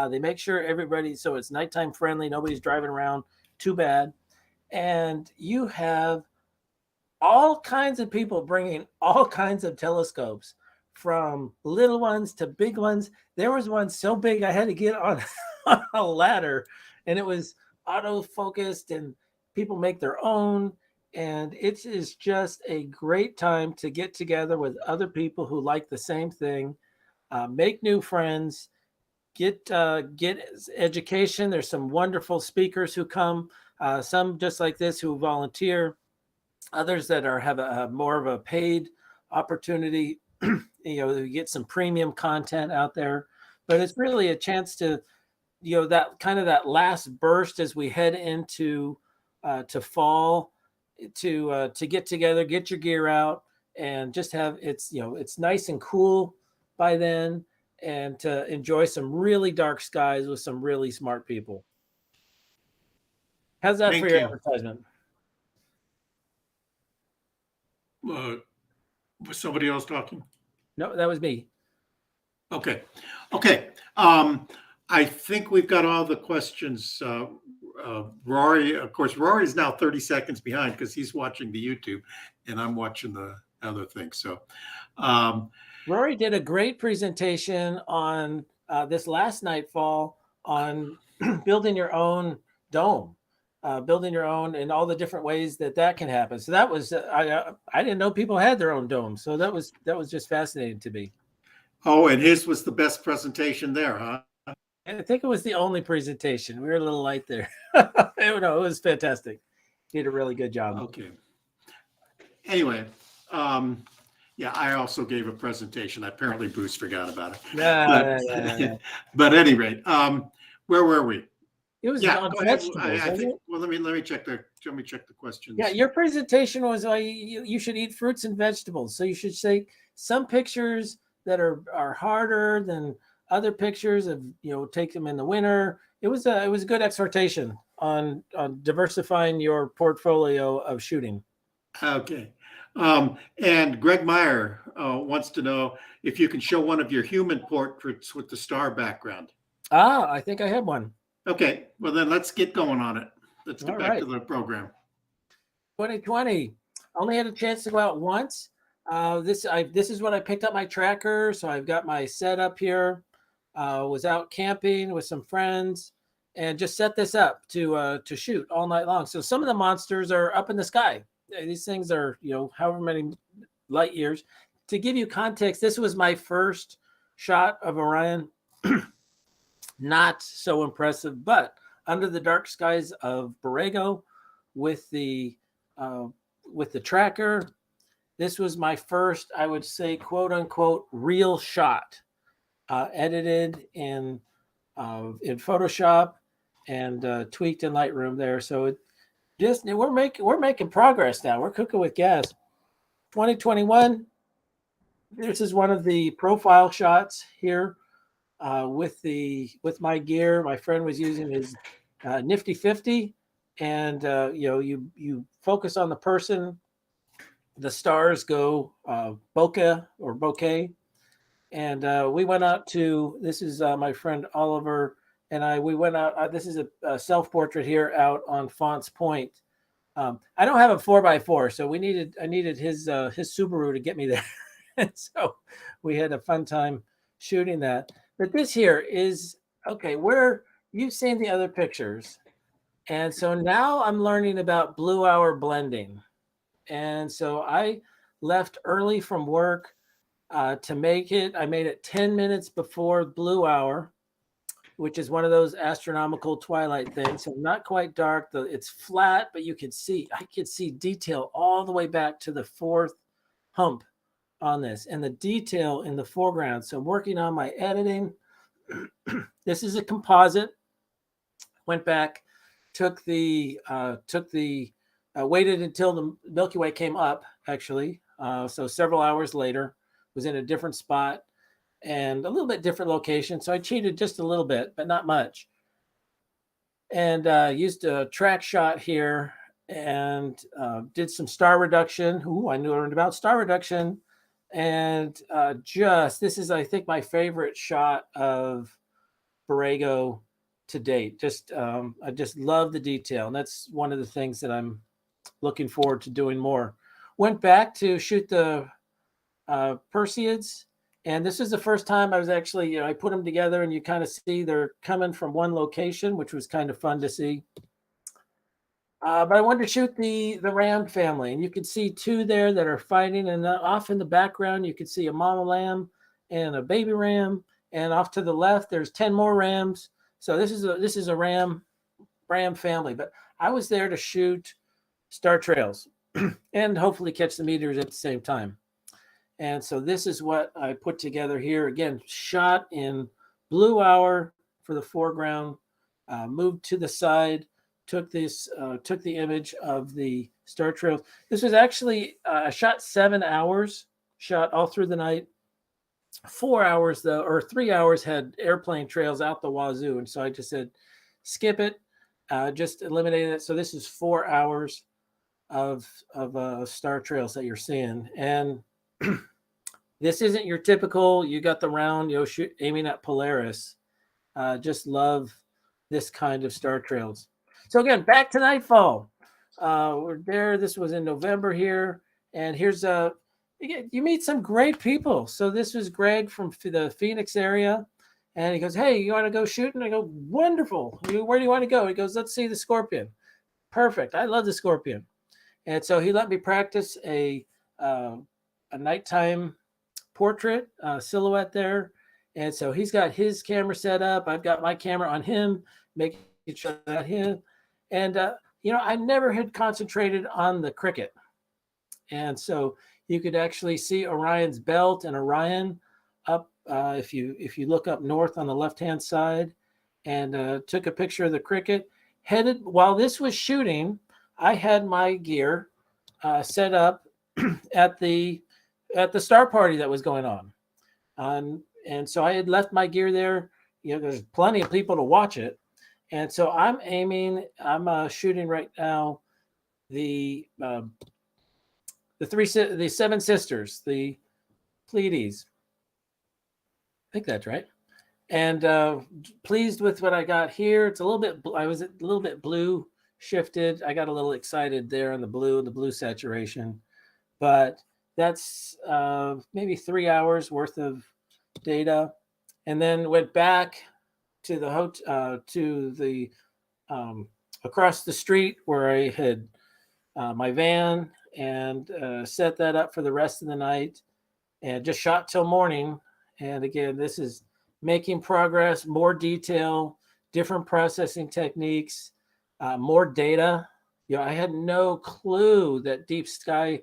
They make sure everybody, so it's nighttime friendly. Nobody's driving around too bad. And you have all kinds of people bringing all kinds of telescopes, from little ones to big ones. There was one so big I had to get on a ladder, and it was auto-focused, and people make their own. And it is just a great time to get together with other people who like the same thing, make new friends, get education. There's some wonderful speakers who come, some just like this who volunteer, others that have a more of a paid opportunity. You get some premium content out there, but it's really a chance to, that kind of that last burst as we head into to fall, to get together, get your gear out, and just have it's nice and cool by then, and to enjoy some really dark skies with some really smart people. How's that for your advertisement? Was somebody else talking? No, that was me. Okay. I think we've got all the questions. Rory, of course, Rory's now 30 seconds behind because he's watching the YouTube and I'm watching the other thing. So, Rory did a great presentation on this last nightfall on building your own dome, building your own, and all the different ways that that can happen. So that was I didn't know people had their own dome. So that was just fascinating to me. oh, and his was the best presentation there, huh? And I think it was the only presentation. We were a little light there. It was fantastic. He did a really good job. Okay. Anyway, yeah, I also gave a presentation. Apparently, Bruce forgot about it. No. But at any rate, where were we? It was Yeah, on go ahead. vegetables. I wasn't think. it? Well, let me check the questions. Yeah, your presentation was you should eat fruits and vegetables. So you should say some pictures that are harder than other pictures of take them in the winter. It was a good exhortation on diversifying your portfolio of shooting. Okay. And Greg Meyer wants to know if you can show one of your human portraits with the star background. I think I have one. Okay. Well, then let's get going on it. Let's get All back right. to the program. 2020. Only had a chance to go out once. This is what I picked up my tracker. So I've got my setup here. Was out camping with some friends and just set this up to shoot all night long. So some of the monsters are up in the sky. These things are, however many light years. To give you context, this was my first shot of Orion. Not so impressive, but under the dark skies of Borrego with the tracker, this was my first, I would say, quote unquote, real shot, edited in Photoshop and tweaked in Lightroom there. So we're making progress now. We're cooking with gas. 2021. This is one of the profile shots here with my gear. My friend was using his Nifty 50, and you focus on the person. The stars go bokeh, and we went out to. This is my friend Oliver and I. We went out. This is a self-portrait here out on Fonts Point. I don't have a 4x4, so I needed his Subaru to get me there. And so we had a fun time shooting that. But this here is okay. Where you've seen the other pictures, and so now I'm learning about blue hour blending. And so I left early from work to make it. I made it 10 minutes before blue hour, which is one of those astronomical twilight things. So not quite dark. It's flat, but I could see detail all the way back to the fourth hump on this, and the detail in the foreground. So I'm working on my editing. This is a composite. Went back, waited until the Milky Way came up, actually. So several hours later, was in a different spot and a little bit different location. So I cheated just a little bit, but not much. And used a track shot here and did some star reduction. I learned about star reduction. And this is, I think, my favorite shot of Borrego to date. I just love the detail. And that's one of the things that I'm looking forward to doing more. Went back to shoot the Perseids. And this is the first time I was actually, I put them together and you kind of see they're coming from one location, which was kind of fun to see. But I wanted to shoot the ram family, and you can see two there that are fighting, and off in the background you can see a mama lamb and a baby ram, and off to the left there's 10 more rams. So this is a ram family. But I was there to shoot star trails and hopefully catch the meteors at the same time. And so this is what I put together here. Again, shot in blue hour for the foreground, moved to the side. Took the image of the star trails. This was actually I shot 7 hours, shot all through the night. 4 hours though, or 3 hours had airplane trails out the wazoo, and so I just said, skip it, just eliminated it. So this is 4 hours of star trails that you're seeing, and this isn't your typical. You got the round, aiming at Polaris. Just love this kind of star trails. So again, back to nightfall. We're there. This was in November here, and here's you meet some great people. So this was Greg from the Phoenix area, and he goes, "Hey, you want to go shooting?" I go, "Wonderful. Where do you want to go?" He goes, "Let's see the scorpion." Perfect. I love the scorpion, and so he let me practice a nighttime portrait silhouette there. And so he's got his camera set up. I've got my camera on him, making sure that him. And I never had concentrated on the cricket, and so you could actually see Orion's belt and Orion up if you look up north on the left hand side, and took a picture of the cricket. Headed while this was shooting, I had my gear set up at the star party that was going on. And so I had left my gear there. There's plenty of people to watch it. And so I'm shooting right now the seven sisters, the Pleiades. I think that's right. And pleased with what I got here. It's a little bit, I was a little bit blue shifted. I got a little excited there on the blue saturation, but that's maybe 3 hours worth of data, and then went back to the hotel to the across the street where I had my van, and set that up for the rest of the night, and just shot till morning. And again, this is making progress, more detail, different processing techniques, more data. I had no clue that deep sky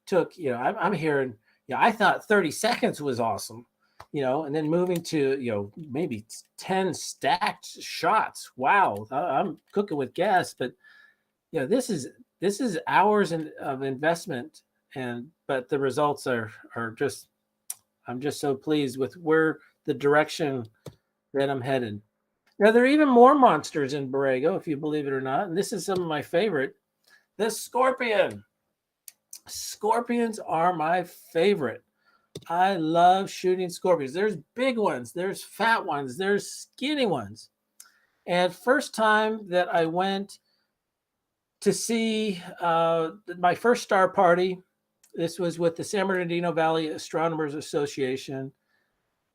took, I'm hearing, I thought 30 seconds was awesome, and then moving to, maybe 10 stacked shots. Wow. I'm cooking with gas, but this is hours of investment, but the results are just, I'm just so pleased with where the direction that I'm headed. Now, there are even more monsters in Borrego, if you believe it or not. And this is some of my favorite. The scorpion. Scorpions are my favorite. I love shooting scorpions. There's big ones, there's fat ones, there's skinny ones. And first time that I went to see my first star party, this was with the San Bernardino Valley Astronomers Association.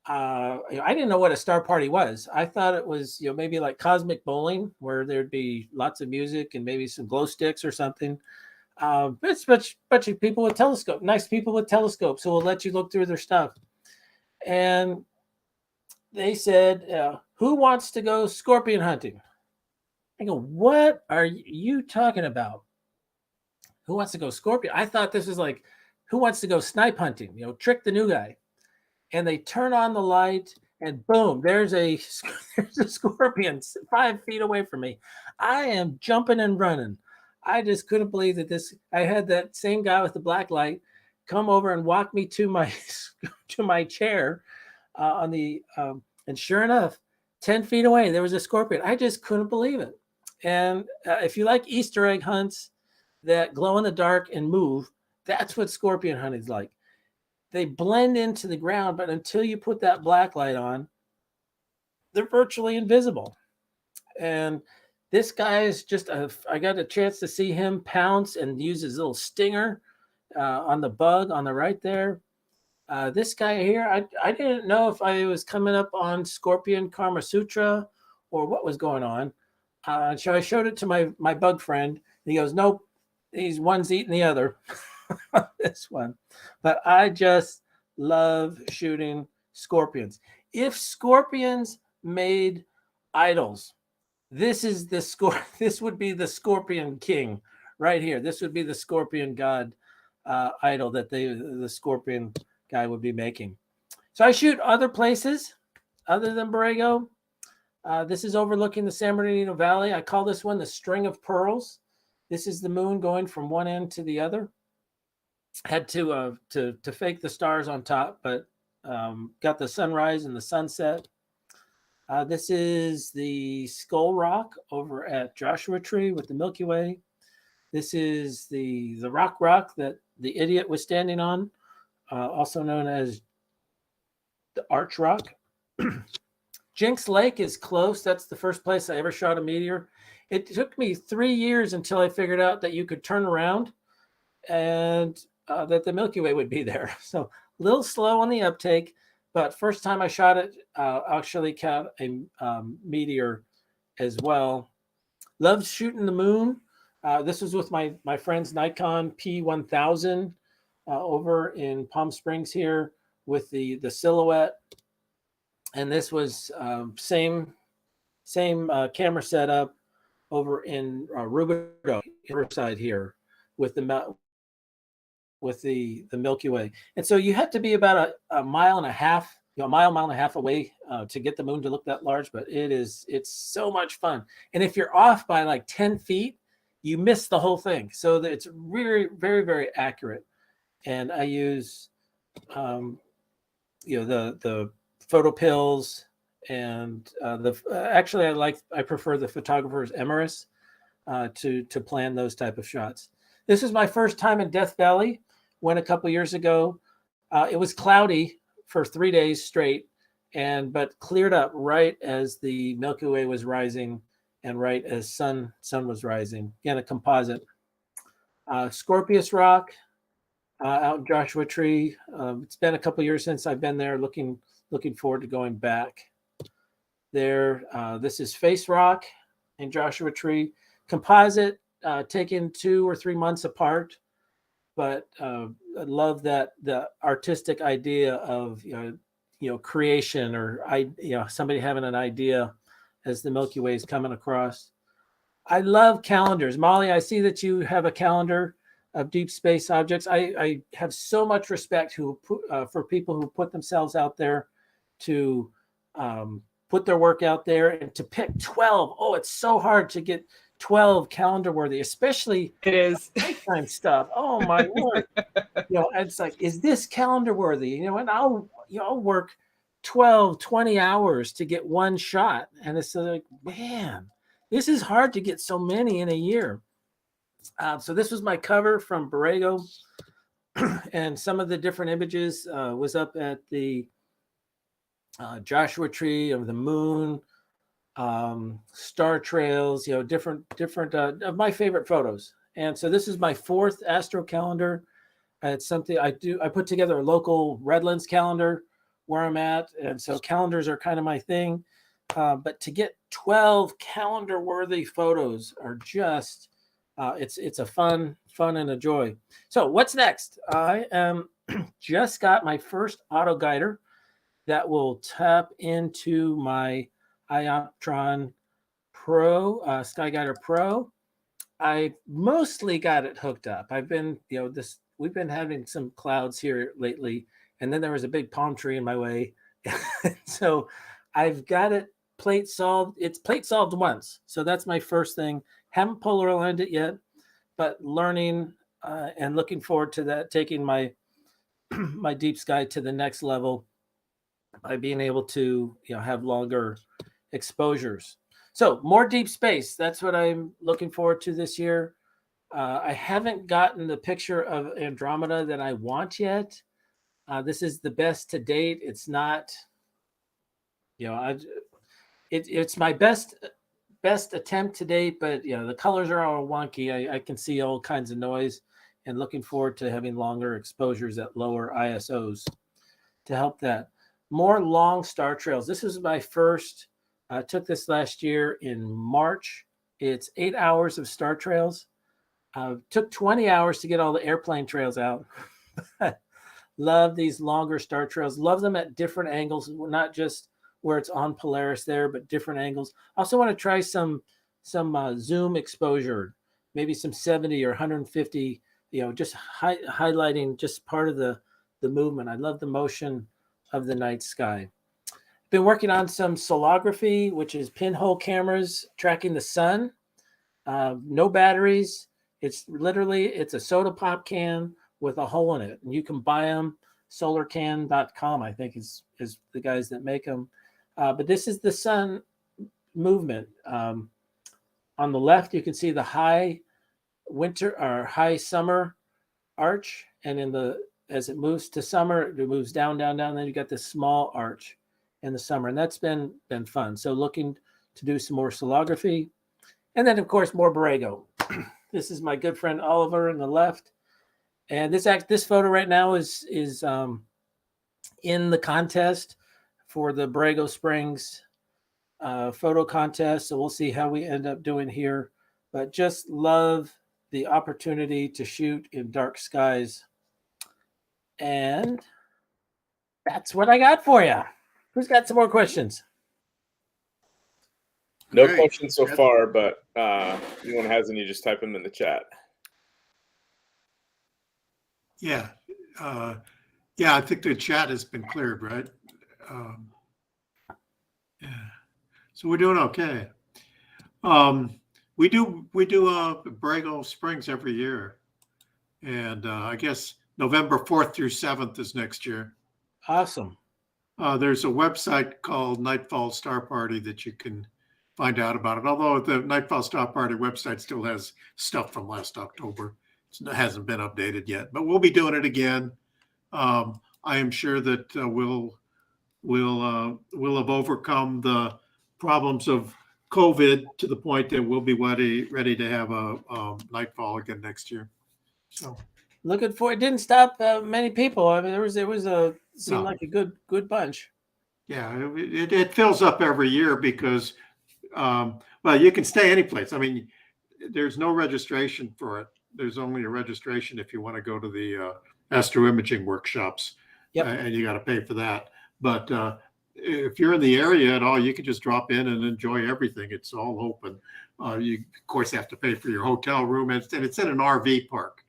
I didn't know what a star party was. I thought it was, maybe like cosmic bowling, where there'd be lots of music and maybe some glow sticks or something. It's a bunch of people with telescopes, nice people with telescopes who will let you look through their stuff. And they said, "Who wants to go scorpion hunting?" I go, "What are you talking about? Who wants to go scorpion?" I thought this was like, who wants to go snipe hunting? Trick the new guy. And they turn on the light, and boom, there's a scorpion 5 feet away from me. I am jumping and running. I just couldn't believe that I had that same guy with the black light come over and walk me to my chair and sure enough, 10 feet away, there was a scorpion. I just couldn't believe it. And if you like Easter egg hunts that glow in the dark and move, that's what scorpion hunting is like. They blend into the ground, but until you put that black light on, they're virtually invisible. And this guy is just I got a chance to see him pounce and use his little stinger on the bug on the right there. This guy here, I didn't know if I was coming up on Scorpion Karma Sutra or what was going on. So I showed it to my bug friend. And he goes, "Nope, one's eating the other." This one. But I just love shooting scorpions. If scorpions made idols, this would be the scorpion king right here. This would be the scorpion god idol that the scorpion guy would be making. So I shoot other places other than Borrego. This is overlooking the San Bernardino Valley. I call this one the String of Pearls. This is the moon going from one end to the other. Had to fake the stars on top, but got the sunrise and the sunset. This is the Skull Rock over at Joshua Tree with the Milky Way. This is the rock that the idiot was standing on, also known as the Arch Rock. Jinx Lake is close. That's the first place I ever shot a meteor. It took me 3 years until I figured out that you could turn around and that the Milky Way would be there. So a little slow on the uptake, but first time I shot it, actually caught a meteor as well. Loved shooting the moon. This was with my friend's Nikon P1000 over in Palm Springs here with the silhouette. And this was same camera setup over in Rubidoux, Riverside here with the Milky Way. And so you have to be about a mile and a half, mile and a half away to get the moon to look that large, but it's so much fun. And if you're off by like 10 feet, you miss the whole thing. So that it's very, very, very accurate. And I use, the photo pills and actually I prefer the photographer's Emirates to plan those type of shots. This is my first time in Death Valley. Went a couple years ago. It was cloudy for 3 days straight, but cleared up right as the Milky Way was rising and right as sun was rising. Again, a composite. Scorpius Rock out in Joshua Tree. It's been a couple years since I've been there. Looking forward to going back there. This is Face Rock in Joshua Tree. Composite, taken 2 or 3 months apart. But I love that the artistic idea of creation or somebody having an idea as the Milky Way is coming across. I love calendars. Molly, I see that you have a calendar of deep space objects. I have so much respect for people who put themselves out there to put their work out there and to pick 12. Oh, it's so hard to get 12 calendar worthy, especially it is nighttime stuff. Oh my word. It's like, is this calendar worthy? And I'll work 12, 20 hours to get one shot. And it's like, man, this is hard to get so many in a year. So this was my cover from Borrego. And some of the different images was up at the Joshua Tree of the moon, star trails, different of my favorite photos. And so this is my 4th astro calendar. It's something I put together a local Redlands calendar where I'm at. And so calendars are kind of my thing. But to get 12 calendar worthy photos are just, it's a fun and a joy. So what's next? I just got my first auto guider that will tap into my Ioptron Pro, SkyGuider Pro. I mostly got it hooked up. I've been, we've been having some clouds here lately, and then there was a big palm tree in my way. So I've got it plate solved. It's plate solved once. So that's my first thing. Haven't polar aligned it yet, but learning and looking forward to that, taking my my deep sky to the next level by being able to have longer exposures. So more deep space. That's what I'm looking forward to this year. I haven't gotten the picture of Andromeda that I want yet. This is the best to date. It's not, it's my best attempt to date, but the colors are all wonky. I can see all kinds of noise, and looking forward to having longer exposures at lower ISOs to help that. More long star trails. This is my first. I took this last year in March. It's 8 hours of star trails. Took 20 hours to get all the airplane trails out. Love these longer star trails. Love them at different angles, not just where it's on Polaris there, but different angles. Also want to try some zoom exposure, maybe some 70 or 150, just highlighting just part of the movement. I love the motion of the night sky. Been working on some solography, which is pinhole cameras tracking the sun. No batteries. It's a soda pop can with a hole in it, and you can buy them. Solarcan.com, I think, is the guys that make them. But this is the sun movement. On the left, you can see the high winter or high summer arch, and as it moves to summer, it moves down. Then you got this small arch, in the summer, and that's been fun. So looking to do some more solography, and then of course more Borrego. This is my good friend Oliver on the left, and this photo right now is in the contest for the Borrego Springs photo contest. So we'll see how we end up doing here, but just love the opportunity to shoot in dark skies. And that's what I got for you. Who's got some more questions? No Great. questions so far, but if anyone has any, just type them in the chat. Yeah. Yeah, I think the chat has been cleared, right? Yeah. So we're doing okay. We do Borrego Springs every year. And I guess November 4th through 7th is next year. Awesome. There's a website called Nightfall Star Party that you can find out about it. Although the Nightfall Star Party website still has stuff from last October. It hasn't been updated yet, but we'll be doing it again. I am sure that we'll have overcome the problems of COVID to the point that we'll be ready to have a Nightfall again next year. So looking for it. Didn't stop many people. I mean, seemed like a good bunch. Yeah, it fills up every year because well, you can stay any place. I mean, there's no registration for it. There's only a registration if you want to go to the astroimaging workshops. Yep. And you got to pay for that. But if you're in the area at all, you can just drop in and enjoy everything. It's all open. You of course have to pay for your hotel room, and it's in an RV park.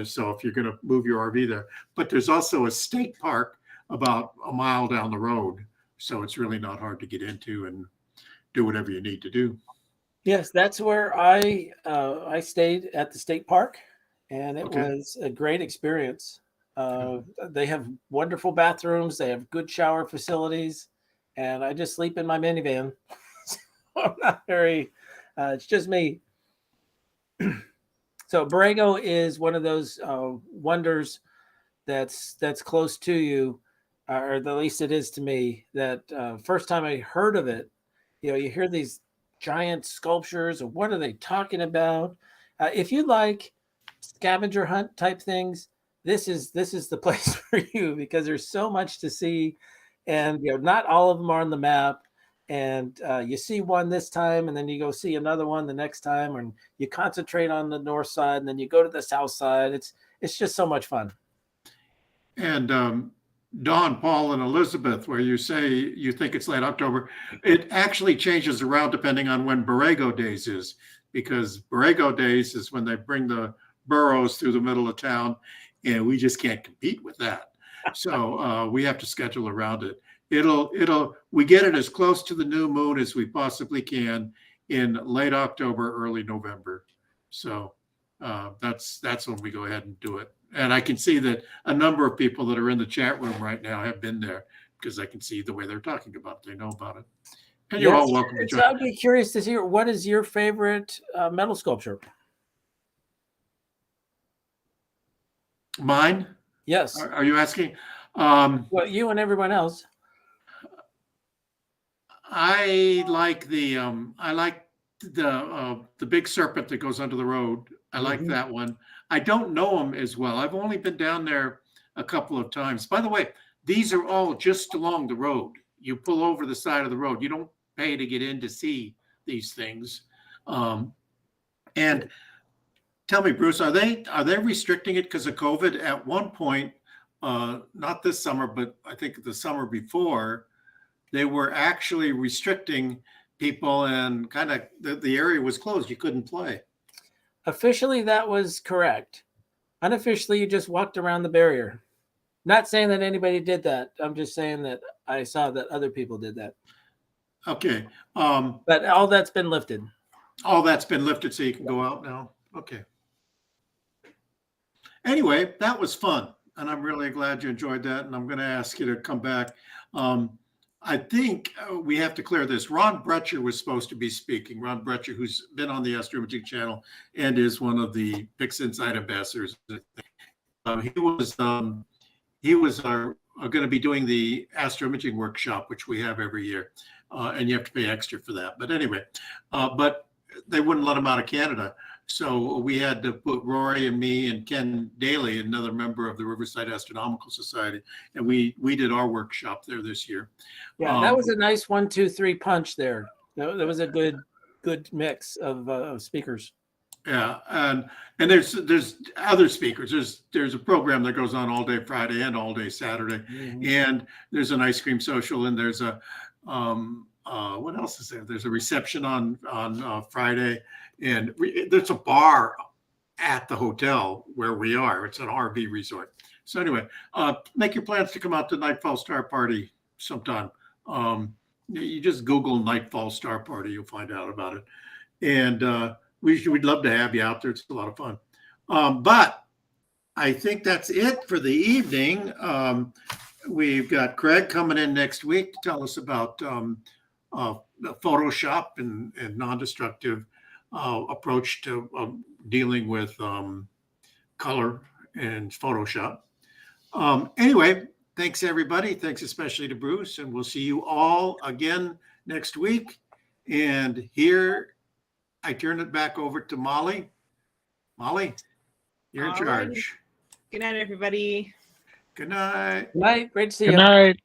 So if you're going to move your RV there, but there's also a state park about a mile down the road. So it's really not hard to get into and do whatever you need to do. Yes, that's where I stayed at the state park, and it Okay. was a great experience. They have wonderful bathrooms. They have good shower facilities, and I just sleep in my minivan. So I'm not very. It's just me. So Borrego is one of those wonders that's close to you, or at least it is to me. That first time I heard of it, you hear these giant sculptures, or what are they talking about? If you like scavenger hunt type things, this is the place for you, because there's so much to see, and not all of them are on the map. And you see one this time, and then you go see another one the next time, and you concentrate on the north side, and then you go to the south side. It's just so much fun. And Dawn, Paul, and Elizabeth, where you say you think it's late October, it actually changes around depending on when Borrego Days is, because Borrego Days is when they bring the burros through the middle of town, and we just can't compete with that. So we have to schedule around it. We get it as close to the new moon as we possibly can in late October, early November. So that's when we go ahead and do it. And I can see that a number of people that are in the chat room right now have been there, because I can see the way they're talking about it. They know about it. And you're all welcome to join. I'd be curious to hear, what is your favorite metal sculpture? Mine? Yes. Are you asking? Well, you and everyone else. I like the big serpent that goes under the road. I like that one. I don't know them as well. I've only been down there a couple of times. By the way, these are all just along the road. You pull over the side of the road. You don't pay to get in to see these things. And tell me, Bruce, are they restricting it because of COVID? At one point, not this summer, but I think the summer before, they were actually restricting people, and kind of the area was closed. You couldn't play. Officially, that was correct. Unofficially, you just walked around the barrier. Not saying that anybody did that. I'm just saying that I saw that other people did that. Okay. But all that's been lifted. All that's been lifted, so you can go out now. Okay. Anyway, that was fun, and I'm really glad you enjoyed that, and I'm going to ask you to come back. I think we have to clear this. Ron Bretcher was supposed to be speaking. Ron Bretcher, who's been on the Astroimaging channel and is one of the Pix Insight ambassadors. He was are going to be doing the astro imaging workshop, which we have every year, and you have to pay extra for that. But anyway, but they wouldn't let them out of Canada. So we had to put Rory and me and Ken Daly, another member of the Riverside Astronomical Society, and we did our workshop there this year. Yeah, that was a nice 1, 2, 3 punch there. That was a good mix of speakers. Yeah, and there's other speakers. There's a program that goes on all day Friday and all day Saturday, and there's an ice cream social, and there's a what else is there? There's a reception on Friday, and there's a bar at the hotel where we are. It's an RV resort. So anyway, make your plans to come out to Nightfall Star Party sometime. You just Google Nightfall Star Party, you'll find out about it, and we'd love to have you out there. It's a lot of fun. But I think that's it for the evening. We've got Craig coming in next week to tell us about Photoshop and non-destructive approach to dealing with color and Photoshop. Anyway, thanks everybody. Thanks especially to Bruce, and we'll see you all again next week. And here I turn it back over to Molly. Molly, you're in charge. Good night, everybody. Good night. Good night. Great to see you. Good night.